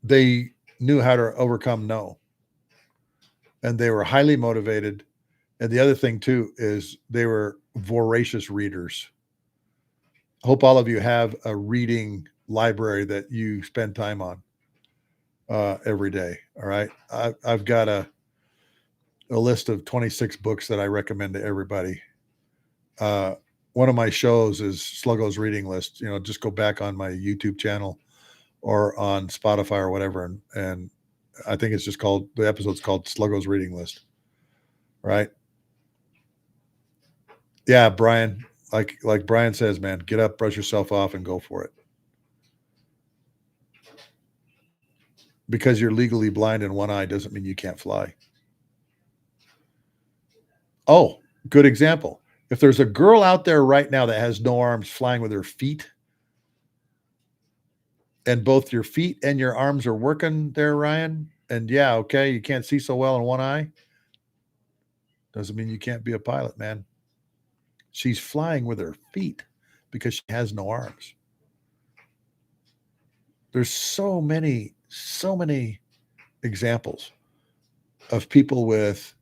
they knew how to overcome no. And they were highly motivated. And the other thing too is they were voracious readers. Hope all of you have a reading library that you spend time on every day. All right. I've got a list of 26 books that I recommend to everybody. One of my shows is Sluggo's Reading List. Just go back on my YouTube channel or on Spotify or whatever. And I think it's just the episode's called Sluggo's Reading List. Right. Yeah, Brian, like Brian says, man, get up, brush yourself off and go for it. Because you're legally blind in one eye doesn't mean you can't fly. Oh, good example. If there's a girl out there right now that has no arms flying with her feet, and both your feet and your arms are working there, Ryan, and yeah, okay, you can't see so well in one eye, doesn't mean you can't be a pilot, man. She's flying with her feet because she has no arms. There's so many examples of people with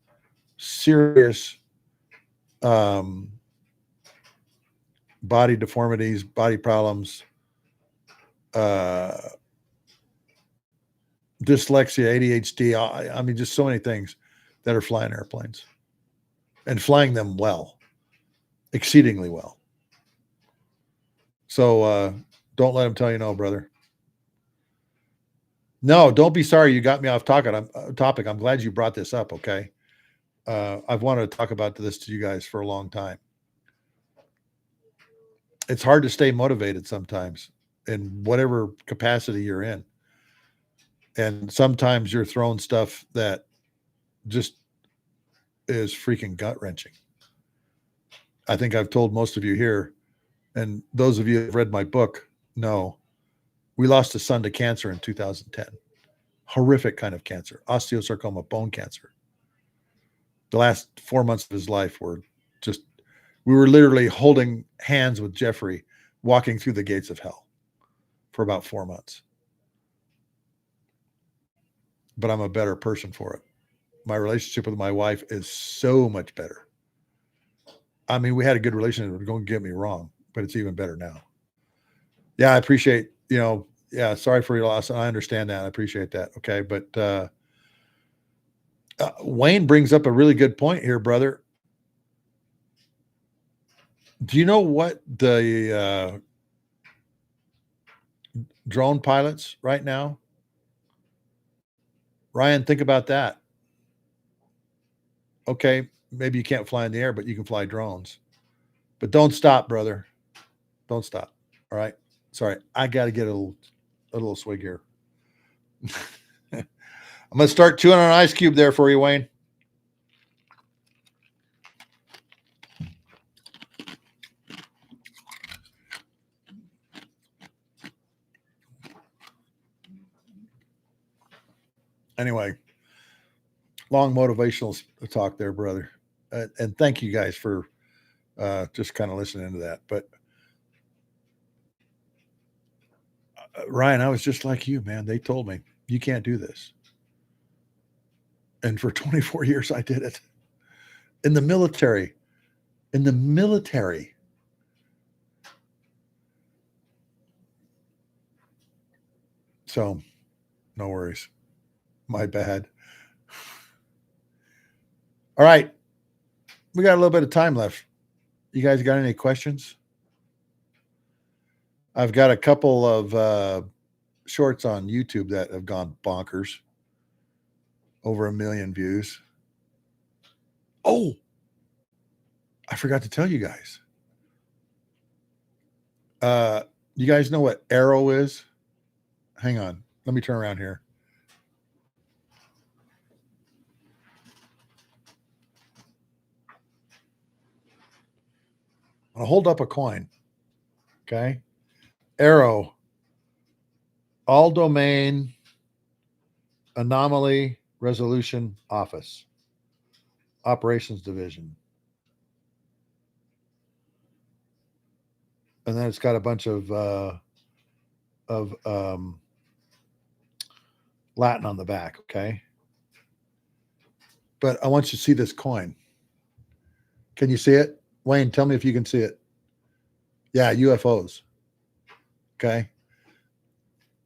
serious body deformities, body problems, dyslexia, ADHD. I mean, just so many things that are flying airplanes and flying them well, exceedingly well. So don't let them tell you no, brother. No, don't be sorry you got me off topic. I'm glad you brought this up, okay? I've wanted to talk about this to you guys for a long time. It's hard to stay motivated sometimes in whatever capacity you're in. And sometimes you're throwing stuff that just is freaking gut-wrenching. I think I've told most of you here, and those of you who have read my book know, we lost a son to cancer in 2010. Horrific kind of cancer, osteosarcoma, bone cancer. The last 4 months of his life we were literally holding hands with Jeffrey, walking through the gates of hell for about 4 months. But I'm a better person for it. My relationship with my wife is so much better. I mean, we had a good relationship, don't get me wrong, but it's even better now. Yeah, I appreciate, sorry for your loss. I understand that. I appreciate that. Okay. But Wayne brings up a really good point here, brother. Do you know what the drone pilots right now? Ryan, think about that. Okay, maybe you can't fly in the air, but you can fly drones. But don't stop, brother. Don't stop. All right. Sorry, I got to get a little swig here. I'm going to start chewing on an ice cube there for you, Wayne. Anyway, long motivational talk there, brother. And thank you guys for just kind of listening to that. But Ryan, I was just like you, man. They told me you can't do this. And for 24 years, I did it in the military. In the military. So, no worries. My bad. All right. We got a little bit of time left. You guys got any questions? I've got a couple of shorts on YouTube that have gone bonkers. Over 1 million views. Oh, I forgot to tell you guys. You guys know what Arrow is? Hang on. Let me turn around here. I'll hold up a coin. Okay. Arrow. All domain anomaly resolution office. Operations division. And then it's got a bunch of Latin on the back, okay? But I want you to see this coin. Can you see it? Wayne, tell me if you can see it. Yeah, UFOs. Okay.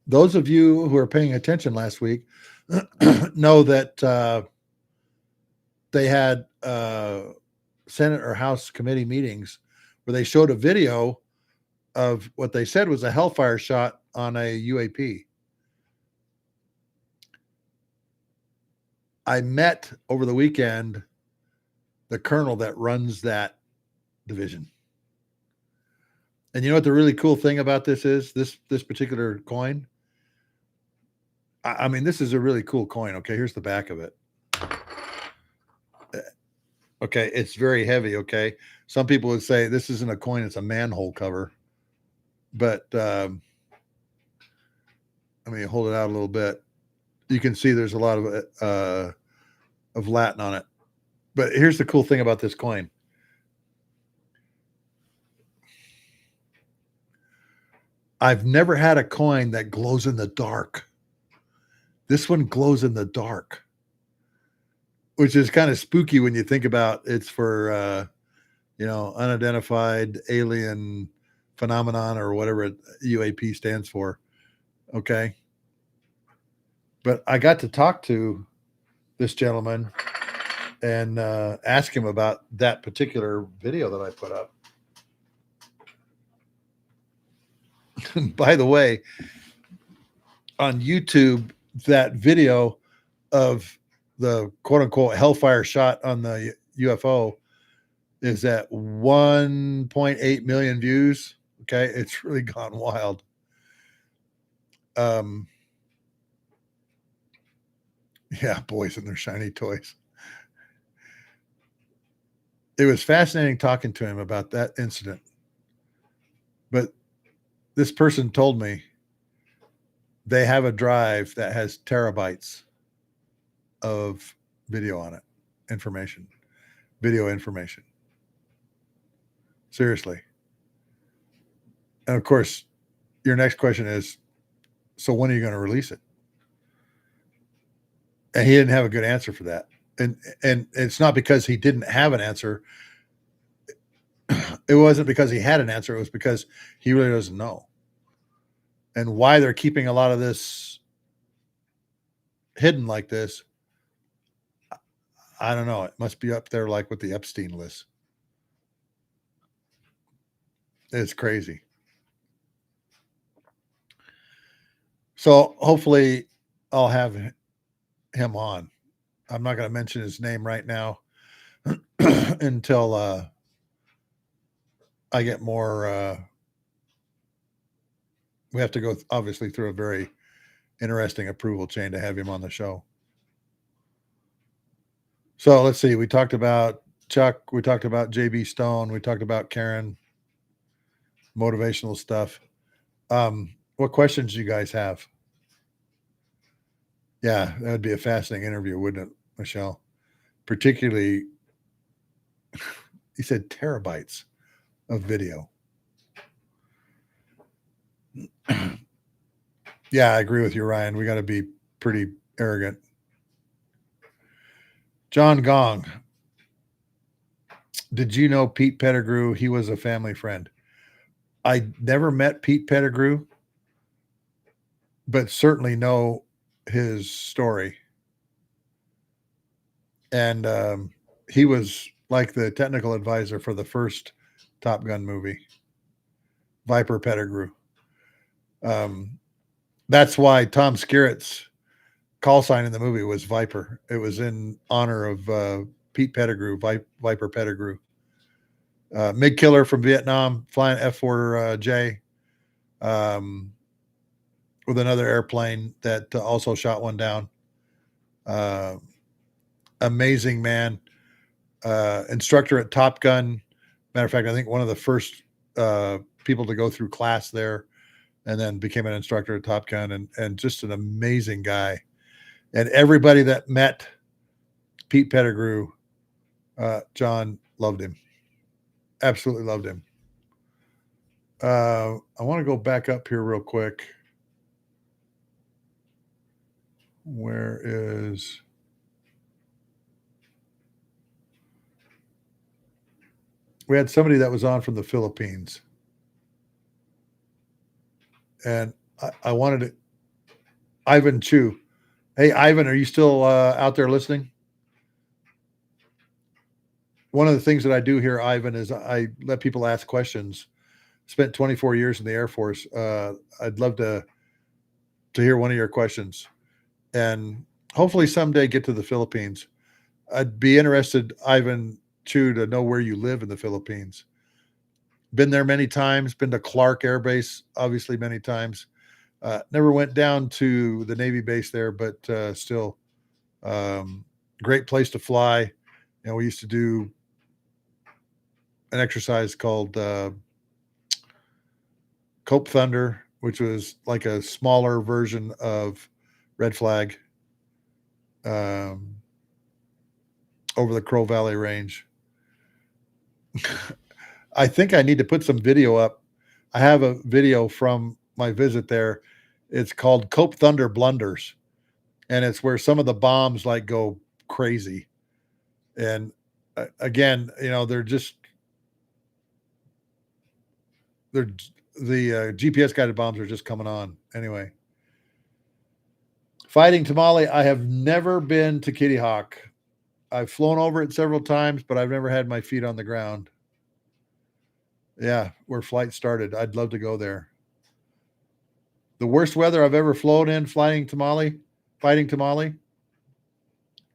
Those of you who are paying attention last week know that they had Senate or House committee meetings where they showed a video of what they said was a hellfire shot on a UAP. I met over the weekend the colonel that runs that division. And you know what the really cool thing about this is? This particular coin? I mean, this is a really cool coin. Okay, here's the back of it. Okay, it's very heavy, okay? Some people would say this isn't a coin, it's a manhole cover. But let me hold it out a little bit. You can see there's a lot of Latin on it. But here's the cool thing about this coin. I've never had a coin that glows in the dark. This one glows in the dark, which is kind of spooky when you think about it's for, unidentified alien phenomenon or whatever UAP stands for. Okay. But I got to talk to this gentleman and ask him about that particular video that I put up. By the way, on YouTube, that video of the quote unquote hellfire shot on the UFO is at 1.8 million views. Okay. It's really gone wild. Yeah, boys and their shiny toys. It was fascinating talking to him about that incident. But this person told me they have a drive that has terabytes of video on it, video information. Seriously. And of course, your next question is, so when are you going to release it? And he didn't have a good answer for that. And it's not because he didn't have an answer. It wasn't because he had an answer. It was because he really doesn't know. And why they're keeping a lot of this hidden like this, I don't know. It must be up there like with the Epstein list. It's crazy. So hopefully I'll have him on. I'm not going to mention his name right now until I get more. We have to go obviously through a very interesting approval chain to have him on the show. So let's see. We talked about Chuck. We talked about JB Stone. We talked about Karin. Motivational stuff. What questions do you guys have? Yeah, that would be a fascinating interview, wouldn't it, Michelle? Particularly, he said terabytes of video. Yeah, I agree with you, Ryan. We got to be pretty arrogant. John Gong. Did you know Pete Pettigrew? He was a family friend. I never met Pete Pettigrew, but certainly know his story. And he was like the technical advisor for the first Top Gun movie, Viper Pettigrew. That's why Tom Skerritt's call sign in the movie was Viper. It was in honor of Pete Pettigrew, Viper Pettigrew. MiG killer from Vietnam, flying F-4J with another airplane that also shot one down. Amazing man. Instructor at Top Gun. Matter of fact, I think one of the first people to go through class there, and then became an instructor at Top Gun, and just an amazing guy. And everybody that met Pete Pettigrew, John, loved him. Absolutely loved him. I want to go back up here real quick. Where is... We had somebody that was on from the Philippines. And I wanted to... Ivan Chu. Hey, Ivan, are you still out there listening? One of the things that I do here, Ivan, is I let people ask questions. Spent 24 years in the Air Force. I'd love to hear one of your questions, and hopefully someday get to the Philippines. I'd be interested, Ivan Chu, to know where you live in the Philippines. Been there many times. Been to Clark Air Base, obviously, many times. Never went down to the Navy base there, but still, great place to fly. You know, we used to do an exercise called Cope Thunder, which was like a smaller version of Red Flag, over the Crow Valley Range. I think I need to put some video up. I have a video from my visit there. It's called Cope Thunder Blunders, and it's where some of the bombs like go crazy. And again, you know, they're the GPS guided bombs are just coming on. Anyway, Fighting Tamale. I have never been to Kitty Hawk. I've flown over it several times, but I've never had my feet on the ground. Yeah, where flight started. I'd love to go there. The worst weather I've ever flown in, Fighting Tamale,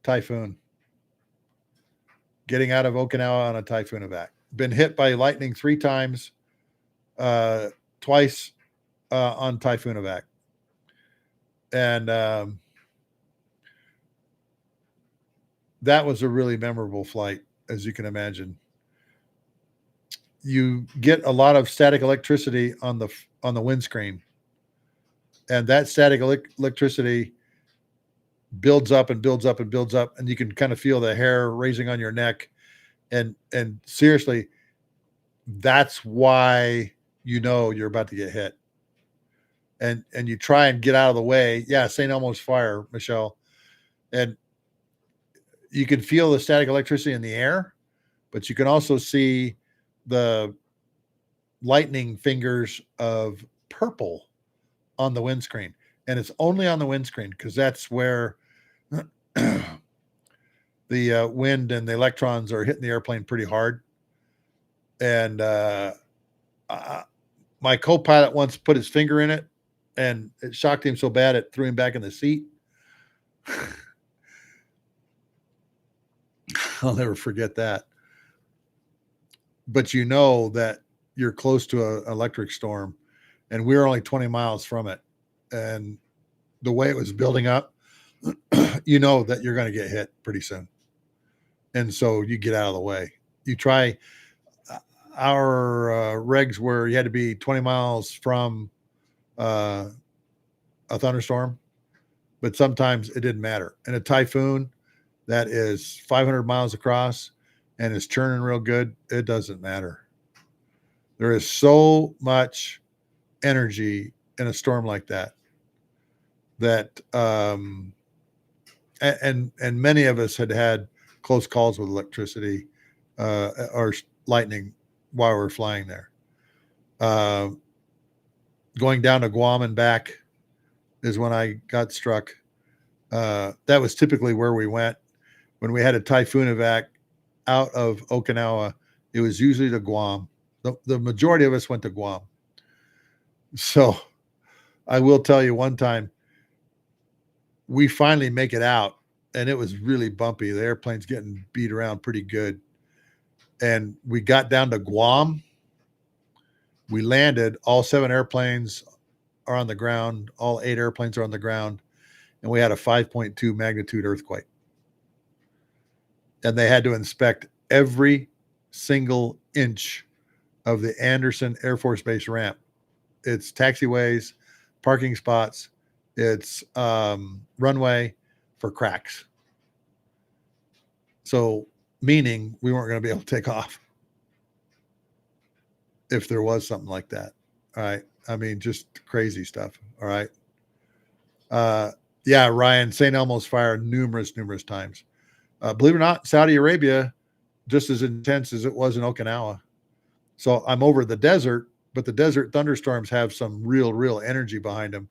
typhoon. Getting out of Okinawa on a typhoon evac. Been hit by lightning 3 times, twice on typhoon evac. And that was a really memorable flight, as you can imagine. You get a lot of static electricity on the windscreen, and that static electricity builds up and builds up and builds up, and you can kind of feel the hair raising on your neck. And seriously, that's why you know you're about to get hit. And you try and get out of the way. Yeah, St. Elmo's fire, Michelle. And you can feel the static electricity in the air, but you can also see the lightning fingers of purple on the windscreen. And it's only on the windscreen because that's where the the wind and the electrons are hitting the airplane pretty hard. And my co-pilot once put his finger in it, and it shocked him so bad it threw him back in the seat. I'll never forget that. But you know that you're close to an electric storm, and we were only 20 miles from it. And the way it was building up, you know that you're going to get hit pretty soon. And so you get out of the way. You try. Our regs were you had to be 20 miles from a thunderstorm, but sometimes it didn't matter. In a typhoon that is 500 miles across and is churning real good, it doesn't matter. There is so much energy in a storm like that and many of us had close calls with electricity or lightning while we were flying there. Going down to Guam and back is when I got struck. That was typically where we went. When we had a typhoon evac out of Okinawa, it was usually to Guam. The majority of us went to Guam. So I will tell you, one time we finally make it out, and it was really bumpy. The airplane's getting beat around pretty good. And we got down to Guam. We landed. All 7 airplanes are on the ground. All 8 airplanes are on the ground. And we had a 5.2 magnitude earthquake. And they had to inspect every single inch of the Anderson Air Force Base ramp. It's taxiways, parking spots, it's runway for cracks. So, meaning we weren't going to be able to take off if there was something like that. All right. I mean, just crazy stuff. All right. Yeah, Ryan, St. Elmo's fire numerous times. Believe it or not, Saudi Arabia, just as intense as it was in Okinawa. So I'm over the desert, but the desert thunderstorms have some real energy behind them.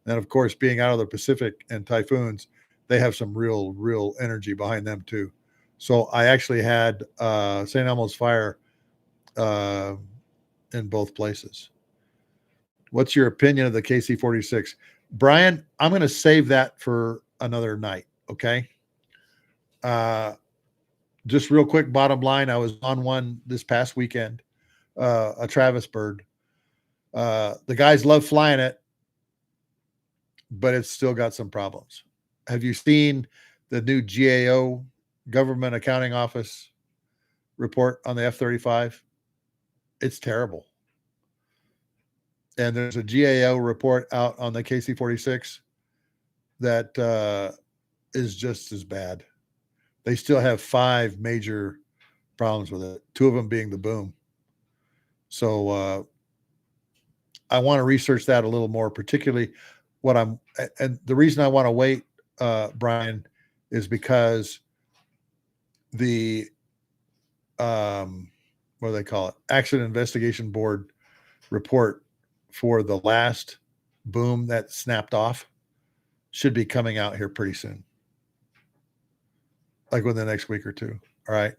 And of course, being out of the Pacific and typhoons, they have some real energy behind them too. So I actually had St. Elmo's fire in both places. What's your opinion of the KC-46? Brian, I'm going to save that for another night, okay? Just real quick, bottom line, I was on one this past weekend, a Travis bird. The guys love flying it, but it's still got some problems. Have you seen the new GAO, Government Accounting Office report on the F-35? It's terrible. And there's a GAO report out on the KC-46 that is just as bad. They still have 5 major problems with it, 2 of them being the boom. So I want to research that a little more, particularly and the reason I want to wait, Brian, is because the, what do they call it? Accident Investigation Board report for the last boom that snapped off should be coming out here pretty soon. Like within the next week or 2. All right.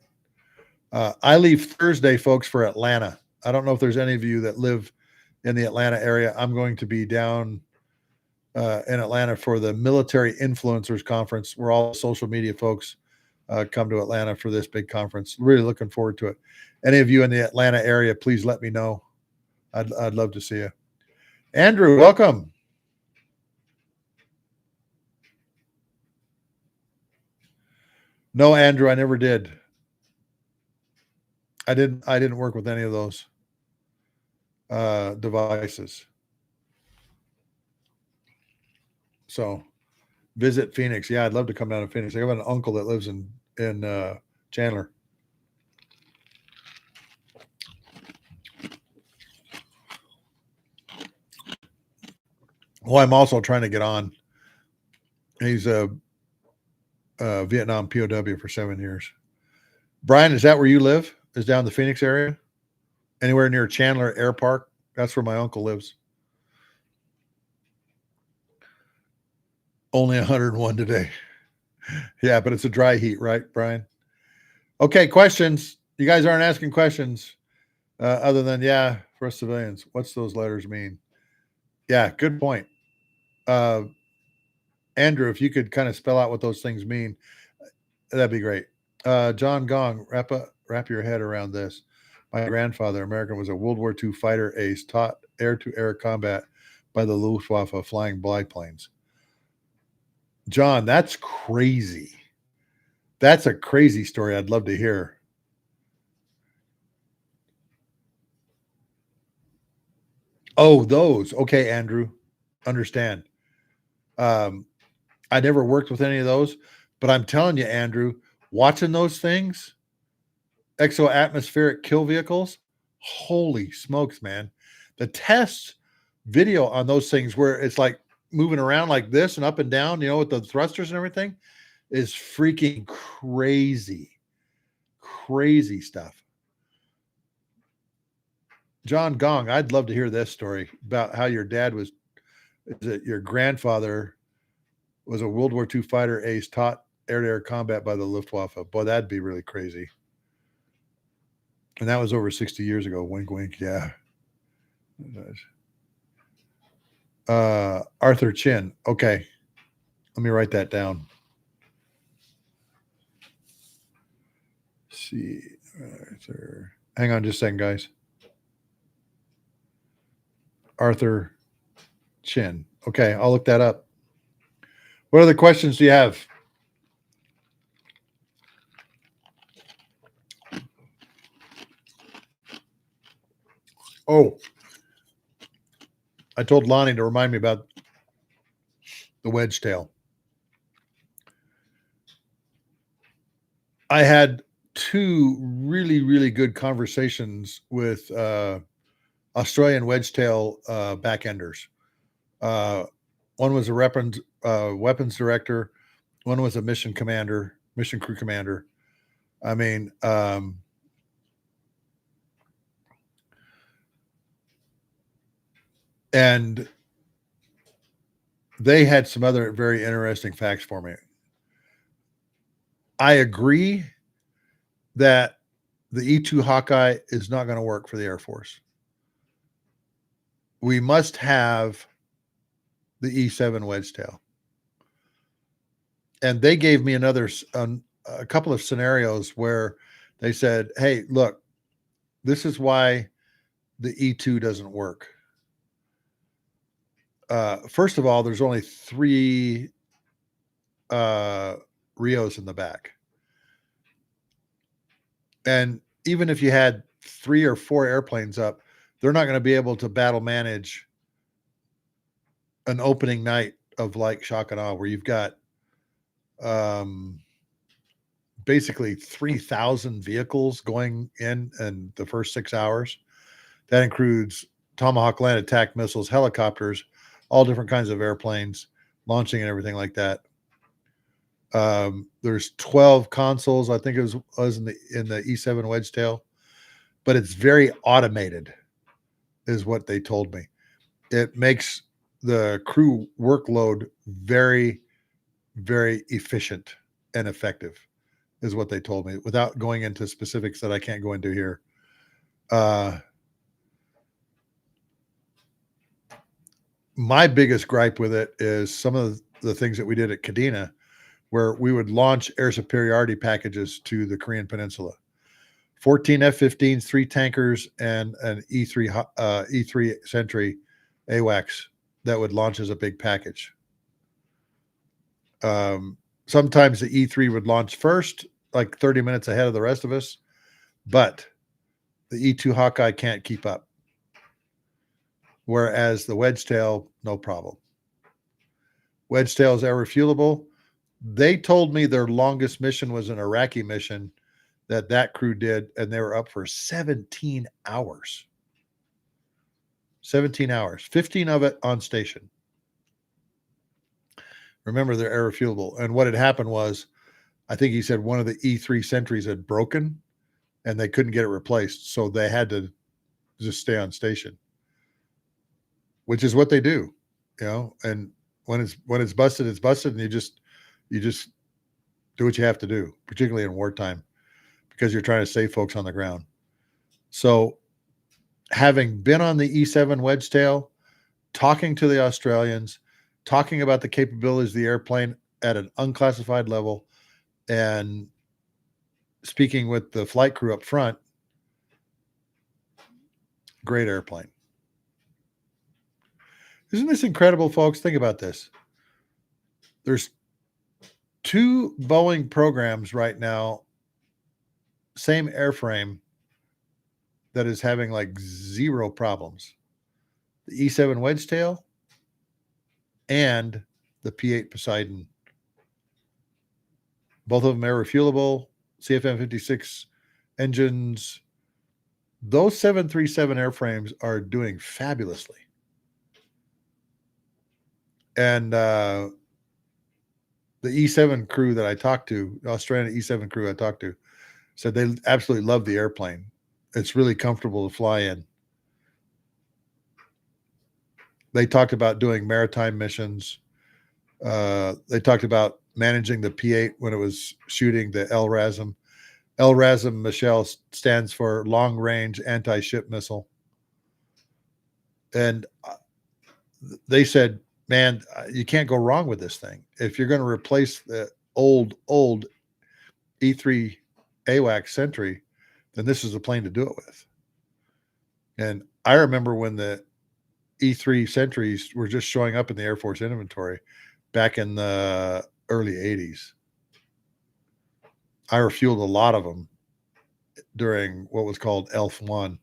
I leave Thursday, folks, for Atlanta. I don't know if there's any of you that live in the Atlanta area. I'm going to be down in Atlanta for the Military Influencers Conference, where all the social media folks come to Atlanta for this big conference. Really looking forward to it. Any of you in the Atlanta area, please let me know. I'd love to see you. Andrew, welcome. No, Andrew, I never did. I didn't work with any of those devices. So visit Phoenix. Yeah, I'd love to come down to Phoenix. I have an uncle that lives in Chandler. Well, I'm also trying to get on. He's a Vietnam POW for 7 years. Brian, is that where you live? Is down the Phoenix area? Anywhere near Chandler Air Park? That's where my uncle lives. Only 101 today. Yeah, but it's a dry heat, right, Brian? Okay, questions. You guys aren't asking questions other than, yeah, for us civilians. What's those letters mean? Yeah, good point. Andrew, if you could kind of spell out what those things mean, that'd be great. John Gong, wrap your head around this. My grandfather, American, was a World War II fighter ace, taught air-to-air combat by the Luftwaffe flying biplanes. John, that's crazy. That's a crazy story. I'd love to hear. Oh, those. Okay, Andrew. Understand. Um, I never worked with any of those, but I'm telling you, Andrew, watching those things, exo-atmospheric kill vehicles, holy smokes, man. The test video on those things where it's like moving around like this and up and down, with the thrusters and everything is freaking crazy. Crazy stuff. John Gong, I'd love to hear this story about how your dad was, is it your grandfather was a World War II fighter ace, taught air-to-air combat by the Luftwaffe. Boy, that'd be really crazy. And that was over 60 years ago. Wink, wink. Yeah. Arthur Chin. Okay. Let me write that down. Let's see. Arthur. Hang on just a second, guys. Arthur Chin. Okay, I'll look that up. What other questions do you have? Oh, I told Lonnie to remind me about the Wedge Tail. I had two really, really good conversations with Australian Wedge Tail backenders. One was a weapons director. One was a mission crew commander. I mean, and they had some other very interesting facts for me. I agree that the E2 Hawkeye is not going to work for the Air Force. We must have the E7 Wedge Tail. And they gave me a couple of scenarios where they said, hey, look, this is why the E2 doesn't work. First of all, there's only 3 Rios in the back. And even if you had 3 or 4 airplanes up, they're not going to be able to battle manage an opening night of like shock and awe where you've got basically 3,000 vehicles going in the first 6 hours. That includes Tomahawk land attack missiles, helicopters, all different kinds of airplanes, launching and everything like that. There's 12 consoles, I think it was in the E7 Wedge Tail, but it's very automated, is what they told me. It makes the crew workload very, very efficient and effective, is what they told me, without going into specifics that I can't go into here. My biggest gripe with it is some of the things that we did at Kadena, where we would launch air superiority packages to the Korean Peninsula. 14 F-15s, 3 tankers, and an E3 Sentry AWACS that would launch as a big package. Sometimes the E3 would launch first, like 30 minutes ahead of the rest of us, but the E2 Hawkeye can't keep up. Whereas the Wedge Tail, no problem. Wedge Tail is air refuelable. They told me their longest mission was an Iraqi mission that crew did, and they were up for 17 hours. 17 hours, 15 of it on station. Remember, they're air refuelable. And what had happened was, I think he said one of the E3 Sentries had broken and they couldn't get it replaced. So they had to just stay on station, which is what they do, and when it's busted, it's busted. And you just Do what you have to do, particularly in wartime, because you're trying to save folks on the ground. So, having been on the E-7 Wedge Tail, talking to the Australians, talking about the capabilities of the airplane at an unclassified level, and speaking with the flight crew up front, great airplane. Isn't this incredible, folks? Think about this. There's 2 Boeing programs right now, same airframe, that is having like 0 problems. The E-7 Wedge Tail and the P-8 Poseidon. Both of them air refuelable, CFM56 engines. Those 737 airframes are doing fabulously. And the E-7 crew that I talked to, the Australian E-7 crew I talked to, said they absolutely love the airplane. It's really comfortable to fly in. They talked about doing maritime missions. They talked about managing the P-8 when it was shooting the LRASM. LRASM, Michelle, stands for Long Range Anti-Ship Missile. And they said, man, you can't go wrong with this thing. If you're going to replace the old E3 AWACS Sentry, then this is a plane to do it with. And I remember when the E3 Sentries were just showing up in the Air Force inventory back in the early 80s. I refueled a lot of them during what was called ELF-1,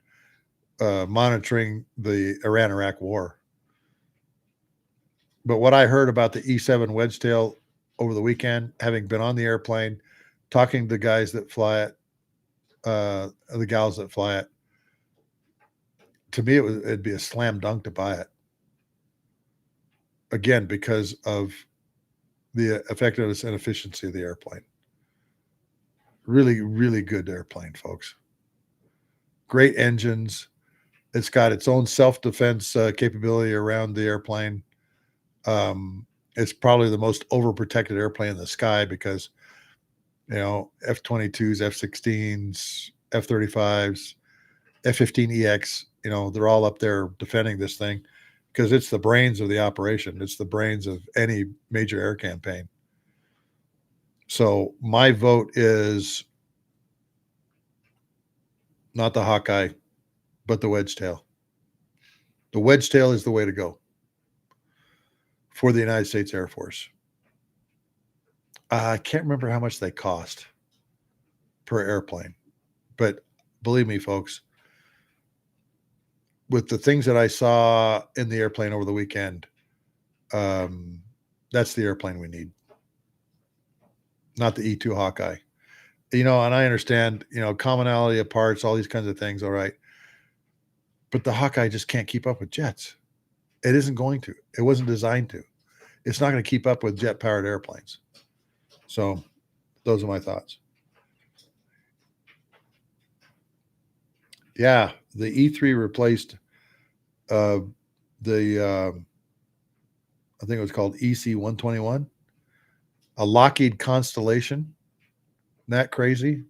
monitoring the Iran-Iraq war. But what I heard about the E-7 Wedge Tail over the weekend, having been on the airplane, talking to the guys that fly it, the gals that fly it, to me, it'd be a slam dunk to buy it. Again, because of the effectiveness and efficiency of the airplane. Really, really good airplane, folks. Great engines. It's got its own self-defense capability around the airplane. It's probably the most overprotected airplane in the sky because, you know, F-22s, F-16s, F-35s, F-15EX, you know, they're all up there defending this thing because it's the brains of the operation. It's the brains of any major air campaign. So my vote is not the Hawkeye, but the Wedge Tail. The Wedge Tail is the way to go for the United States Air Force. I can't remember how much they cost per airplane, but believe me, folks, with the things that I saw in the airplane over the weekend, that's the airplane we need, not the E-2 Hawkeye. You know, and I understand, you know, commonality of parts, all these kinds of things, all right. But the Hawkeye just can't keep up with jets. It isn't going to. It wasn't designed to. It's not going to keep up with jet-powered airplanes. So those are my thoughts. Yeah, the E3 replaced I think it was called EC-121, a Lockheed Constellation. Isn't that crazy?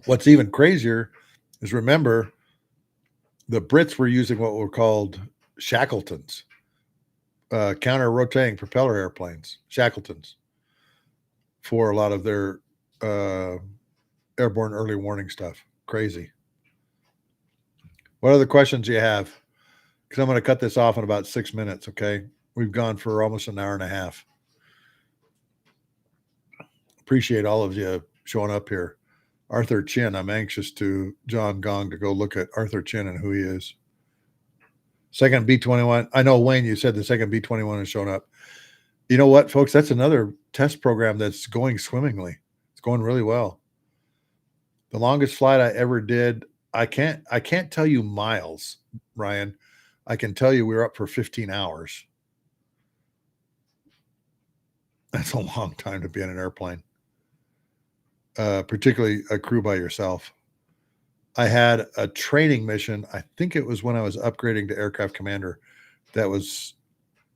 What's even crazier is, remember, the Brits were using what were called Shackletons, counter-rotating propeller airplanes, Shackletons, for a lot of their airborne early warning stuff. Crazy. What other questions do you have? Because I'm going to cut this off in about 6 minutes, okay? We've gone for almost an hour and a half. Appreciate all of you showing up here. Arthur Chin, I'm anxious to John Gong to go look at Arthur Chin and who he is. Second B-21. I know, Wayne, you said the second B-21 has shown up. You know what, folks? That's another test program that's going swimmingly. It's going really well. The longest flight I ever did, I can't tell you miles, Ryan. I can tell you we were up for 15 hours. That's a long time to be in an airplane, particularly a crew by yourself. I had a training mission. I think it was when I was upgrading to aircraft commander. That was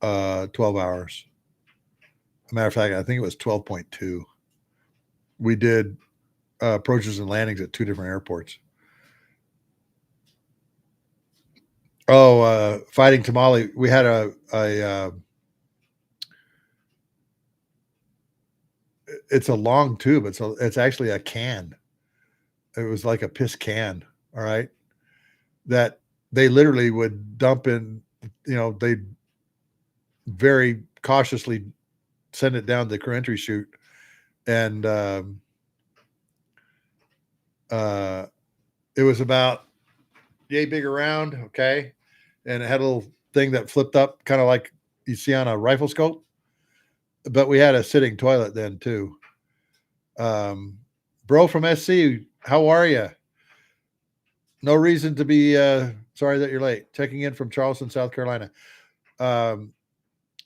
12 hours. As a matter of fact, I think it was 12.2. We did approaches and landings at 2 different airports. Oh, fighting Tamale. We had it's a long tube. It's actually a can. It was like a piss can. All right. That they literally would dump in, they very cautiously send it down the crew entry chute. And it was about yay big around. Okay. And it had a little thing that flipped up, kind of like you see on a rifle scope. But we had a sitting toilet then too. Bro from SC, how are you? No reason to be sorry that you're late. Checking in from Charleston, South Carolina.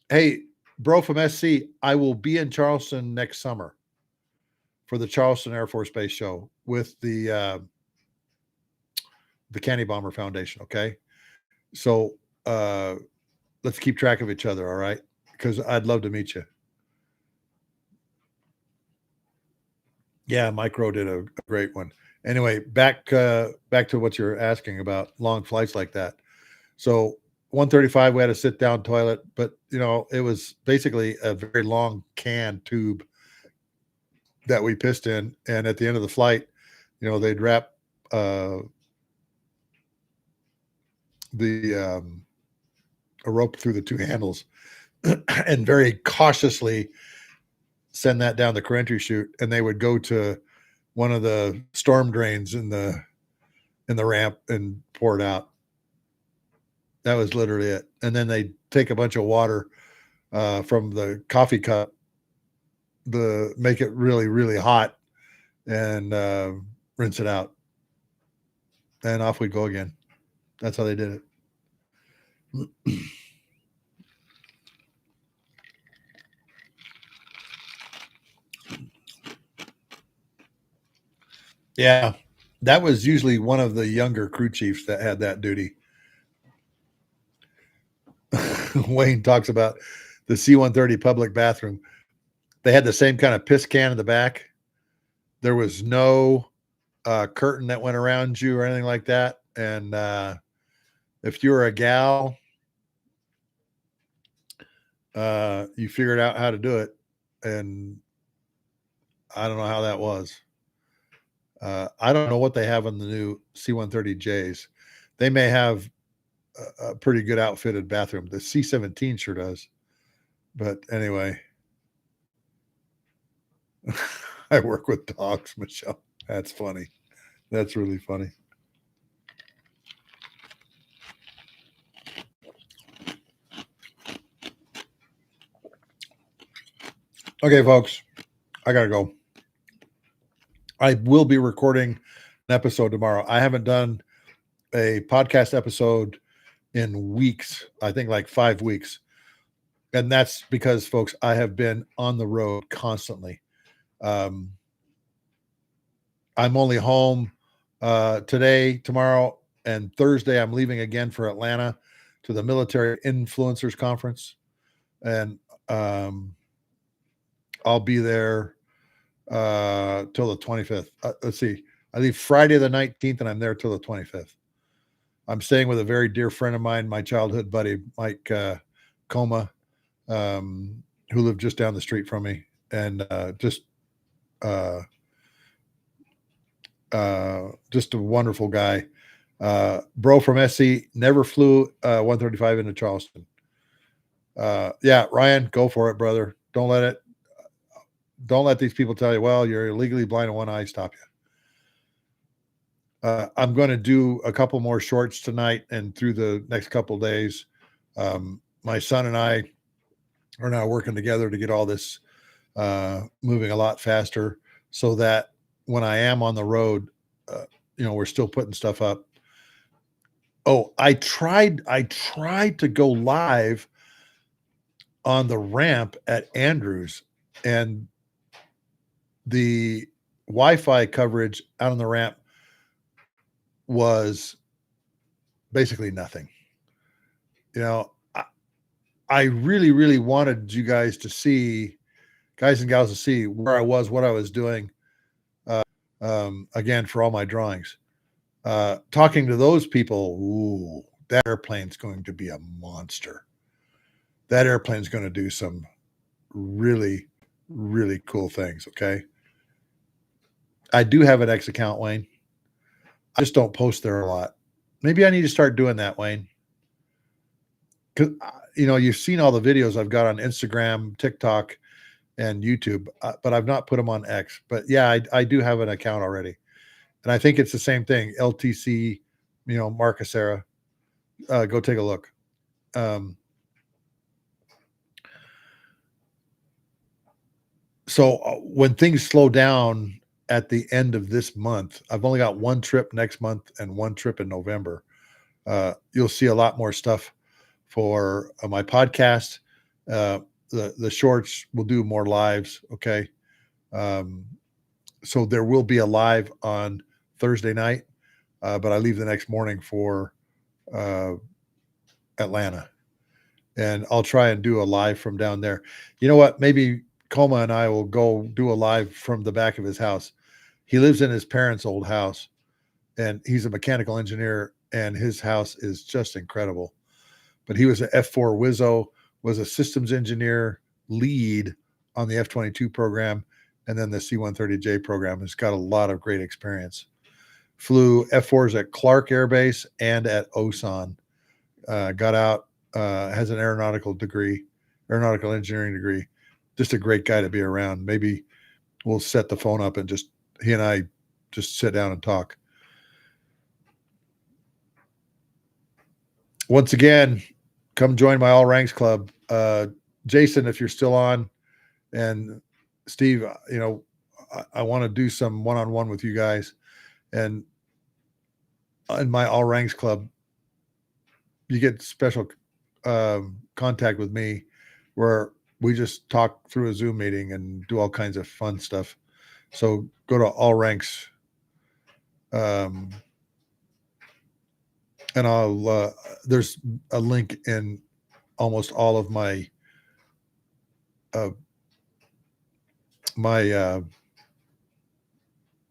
Hey, bro from SC, I will be in Charleston next summer for the Charleston Air Force Base show with the Candy Bomber Foundation. Okay, so let's keep track of each other. All right, because I'd love to meet you. Yeah, Micro did a great one. Anyway, back to what you're asking about long flights like that. So 135, we had a sit down toilet, but it was basically a very long can tube that we pissed in. And at the end of the flight, they'd wrap a rope through the 2 handles and very cautiously send that down the crew entry chute, and they would go to one of the storm drains in the ramp and pour it out. That was literally it. And then they take a bunch of water from the coffee cup, make it really, really hot, and rinse it out. And off we go again. That's how they did it. Yeah, that was usually one of the younger crew chiefs that had that duty. Wayne talks about the C-130 public bathroom. They had the same kind of piss can in the back. There was no curtain that went around you or anything like that. And if you were a gal, you figured out how to do it. And I don't know how that was. I don't know what they have on the new C-130Js. They may have a pretty good outfitted bathroom. The C-17 sure does. But anyway, I work with dogs, Michelle. That's funny. That's really funny. Okay, folks, I got to go. I will be recording an episode tomorrow. I haven't done a podcast episode in weeks. I think like 5 weeks. And that's because, folks, I have been on the road constantly. I'm only home today, tomorrow, and Thursday. I'm leaving again for Atlanta to the Military Influencers Conference. And I'll be there till the 25th. Let's see. I leave Friday the 19th, and I'm there till the 25th. I'm staying with a very dear friend of mine, my childhood buddy, Mike Coma, who lived just down the street from me, and just a wonderful guy. Bro from SC, never flew 135 into Charleston. Yeah, Ryan, go for it, brother. Don't let these people tell you, well, you're illegally blind in one eye, stop you. I'm going to do a couple more shorts tonight and through the next couple of days. My son and I are now working together to get all this moving a lot faster so that when I am on the road, we're still putting stuff up. Oh, I tried to go live on the ramp at Andrews, and the Wi-Fi coverage out on the ramp was basically nothing. I really, really wanted you guys to see, guys and gals, to see where I was, what I was doing, again, for all my drawings. Talking to those people, ooh, that airplane's going to be a monster. That airplane's going to do some really, really cool things, okay? I do have an X account, Wayne. I just don't post there a lot. Maybe I need to start doing that, Wayne. Because, you've seen all the videos I've got on Instagram, TikTok, and YouTube, but I've not put them on X. But yeah, I do have an account already. And I think it's the same thing, LTC, Marcus Sarah. Go take a look. So when things slow down at the end of this month, I've only got one trip next month and one trip in November. You'll see a lot more stuff for my podcast. The shorts will do more lives. Okay. So there will be a live on Thursday night, but I leave the next morning for Atlanta, and I'll try and do a live from down there. You know what? Maybe Coma and I will go do a live from the back of his house. He lives in his parents' old house, and he's a mechanical engineer, and his house is just incredible. But he was an F4 Wizzo, was a systems engineer lead on the F-22 program, and then the C-130J program. Has got a lot of great experience. Flew F4s at Clark Air Base and at Osan. Got out, has an aeronautical engineering degree. Just a great guy to be around. Maybe we'll set the phone up and he and I just sit down and talk. Once again, come join my All Ranks Club. Jason, if you're still on, and Steve, I want to do some one-on-one with you guys. And in my All Ranks Club, you get special contact with me where we just talk through a Zoom meeting and do all kinds of fun stuff. So go to All Ranks. And there's a link in almost all of my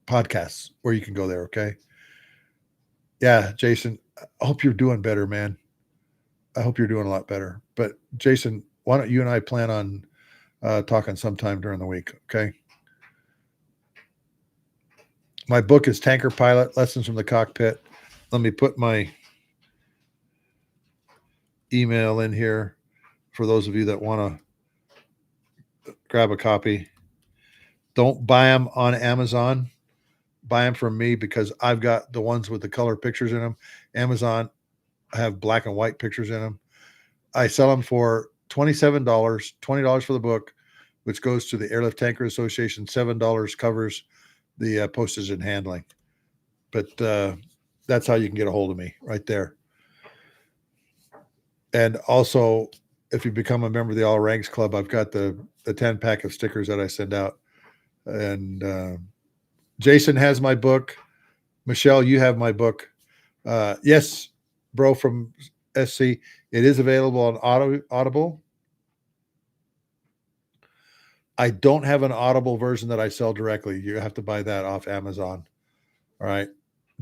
podcasts where you can go there. Okay. Yeah. Jason, I hope you're doing better, man. I hope you're doing a lot better. But Jason, why don't you and I plan on talking sometime during the week? Okay. My book is Tanker Pilot, Lessons from the Cockpit. Let me put my email in here for those of you that want to grab a copy. Don't buy them on Amazon. Buy them from me because I've got the ones with the color pictures in them. Amazon have black and white pictures in them. I sell them for $27, $20 for the book, which goes to the Airlift Tanker Association. $7 covers the postage and handling. But that's how you can get a hold of me right there. And also, if you become a member of the All Ranks Club, I've got the 10-pack of stickers that I send out. And Jason has my book. Michelle, you have my book. Yes, bro from SC. It is available on Audible. I don't have an Audible version that I sell directly. You have to buy that off Amazon. All right.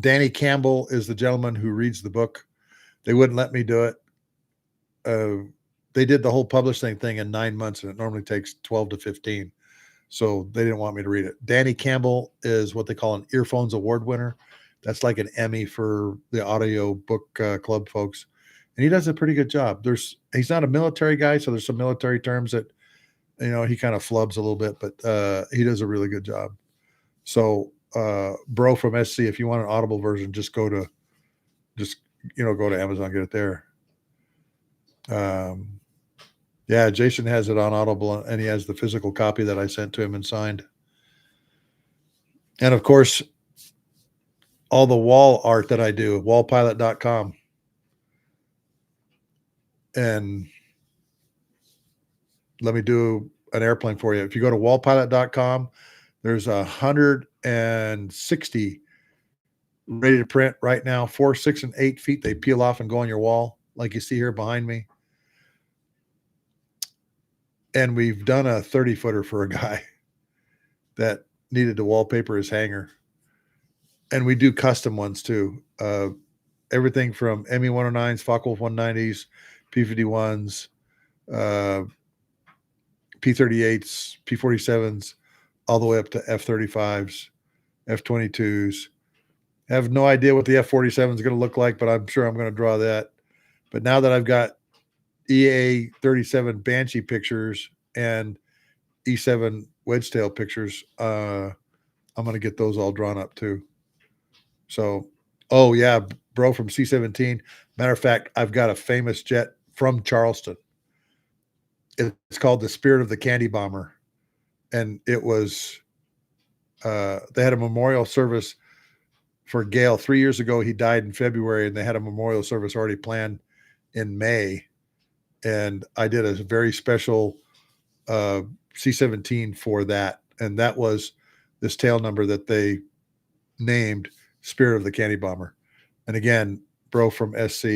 Danny Campbell is the gentleman who reads the book. They wouldn't let me do it. They did the whole publishing thing in 9 months, and it normally takes 12 to 15. So they didn't want me to read it. Danny Campbell is what they call an Earphones Award winner. That's like an Emmy for the audio book club folks. And he does a pretty good job. He's not a military guy, so there's some military terms that, he kind of flubs a little bit, but he does a really good job. So bro from SC, if you want an Audible version, just go to Amazon, get it there. Yeah, Jason has it on Audible, and he has the physical copy that I sent to him and signed. And of course, all the wall art that I do, wallpilot.com. And let me do an airplane for you. If you go to wallpilot.com, there's 160 ready to print right now. 4, 6, and 8 feet. They peel off and go on your wall, like you see here behind me. And we've done a 30-footer for a guy that needed to wallpaper his hangar. And we do custom ones too. Everything from ME 109s, Focke-Wulf 190s, P51s, P38s, P47s, all the way up to F35s, F22s. I have no idea what the F47 is going to look like, but I'm sure I'm going to draw that. But now that I've got EA 37 Banshee pictures and E7 Wedge Tail pictures, I'm going to get those all drawn up too. So, oh yeah, bro from C-17. Matter of fact, I've got a famous jet from Charleston. It's called the Spirit of the Candy Bomber. And it was, they had a memorial service for Gale 3 years ago. He died in February, and they had a memorial service already planned in May. And I did a very special C-17 for that. And that was this tail number that they named Spirit of the Candy Bomber. And again, bro from SC,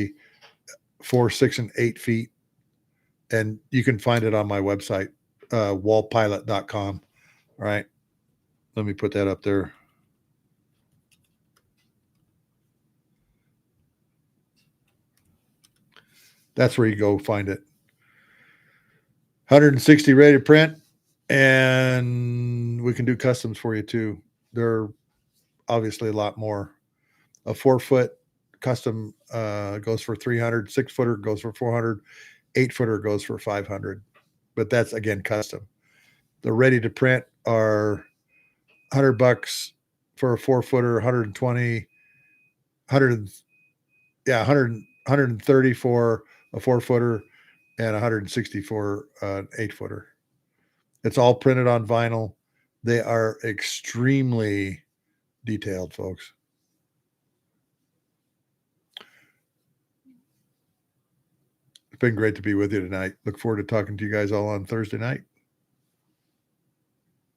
4, 6, and 8 feet. And you can find it on my website, wallpilot.com. All right. Let me put that up there. That's where you go find it. 160 ready to print, and we can do customs for you too. They're obviously a lot more. A 4-foot custom goes for 300. 6-footer goes for 400. 8-footer goes for 500. But that's again custom. The ready to print are $100 for a 4-footer, 120, 100, 130 for a 4-footer, and 160 for an 8-footer. It's all printed on vinyl. They are extremely detailed, folks. It's been great to be with you tonight. Look forward to talking to you guys all on Thursday night.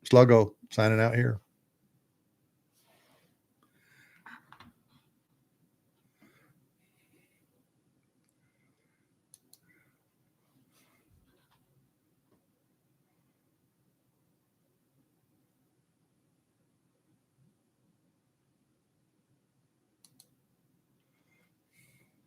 Sluggo signing out here.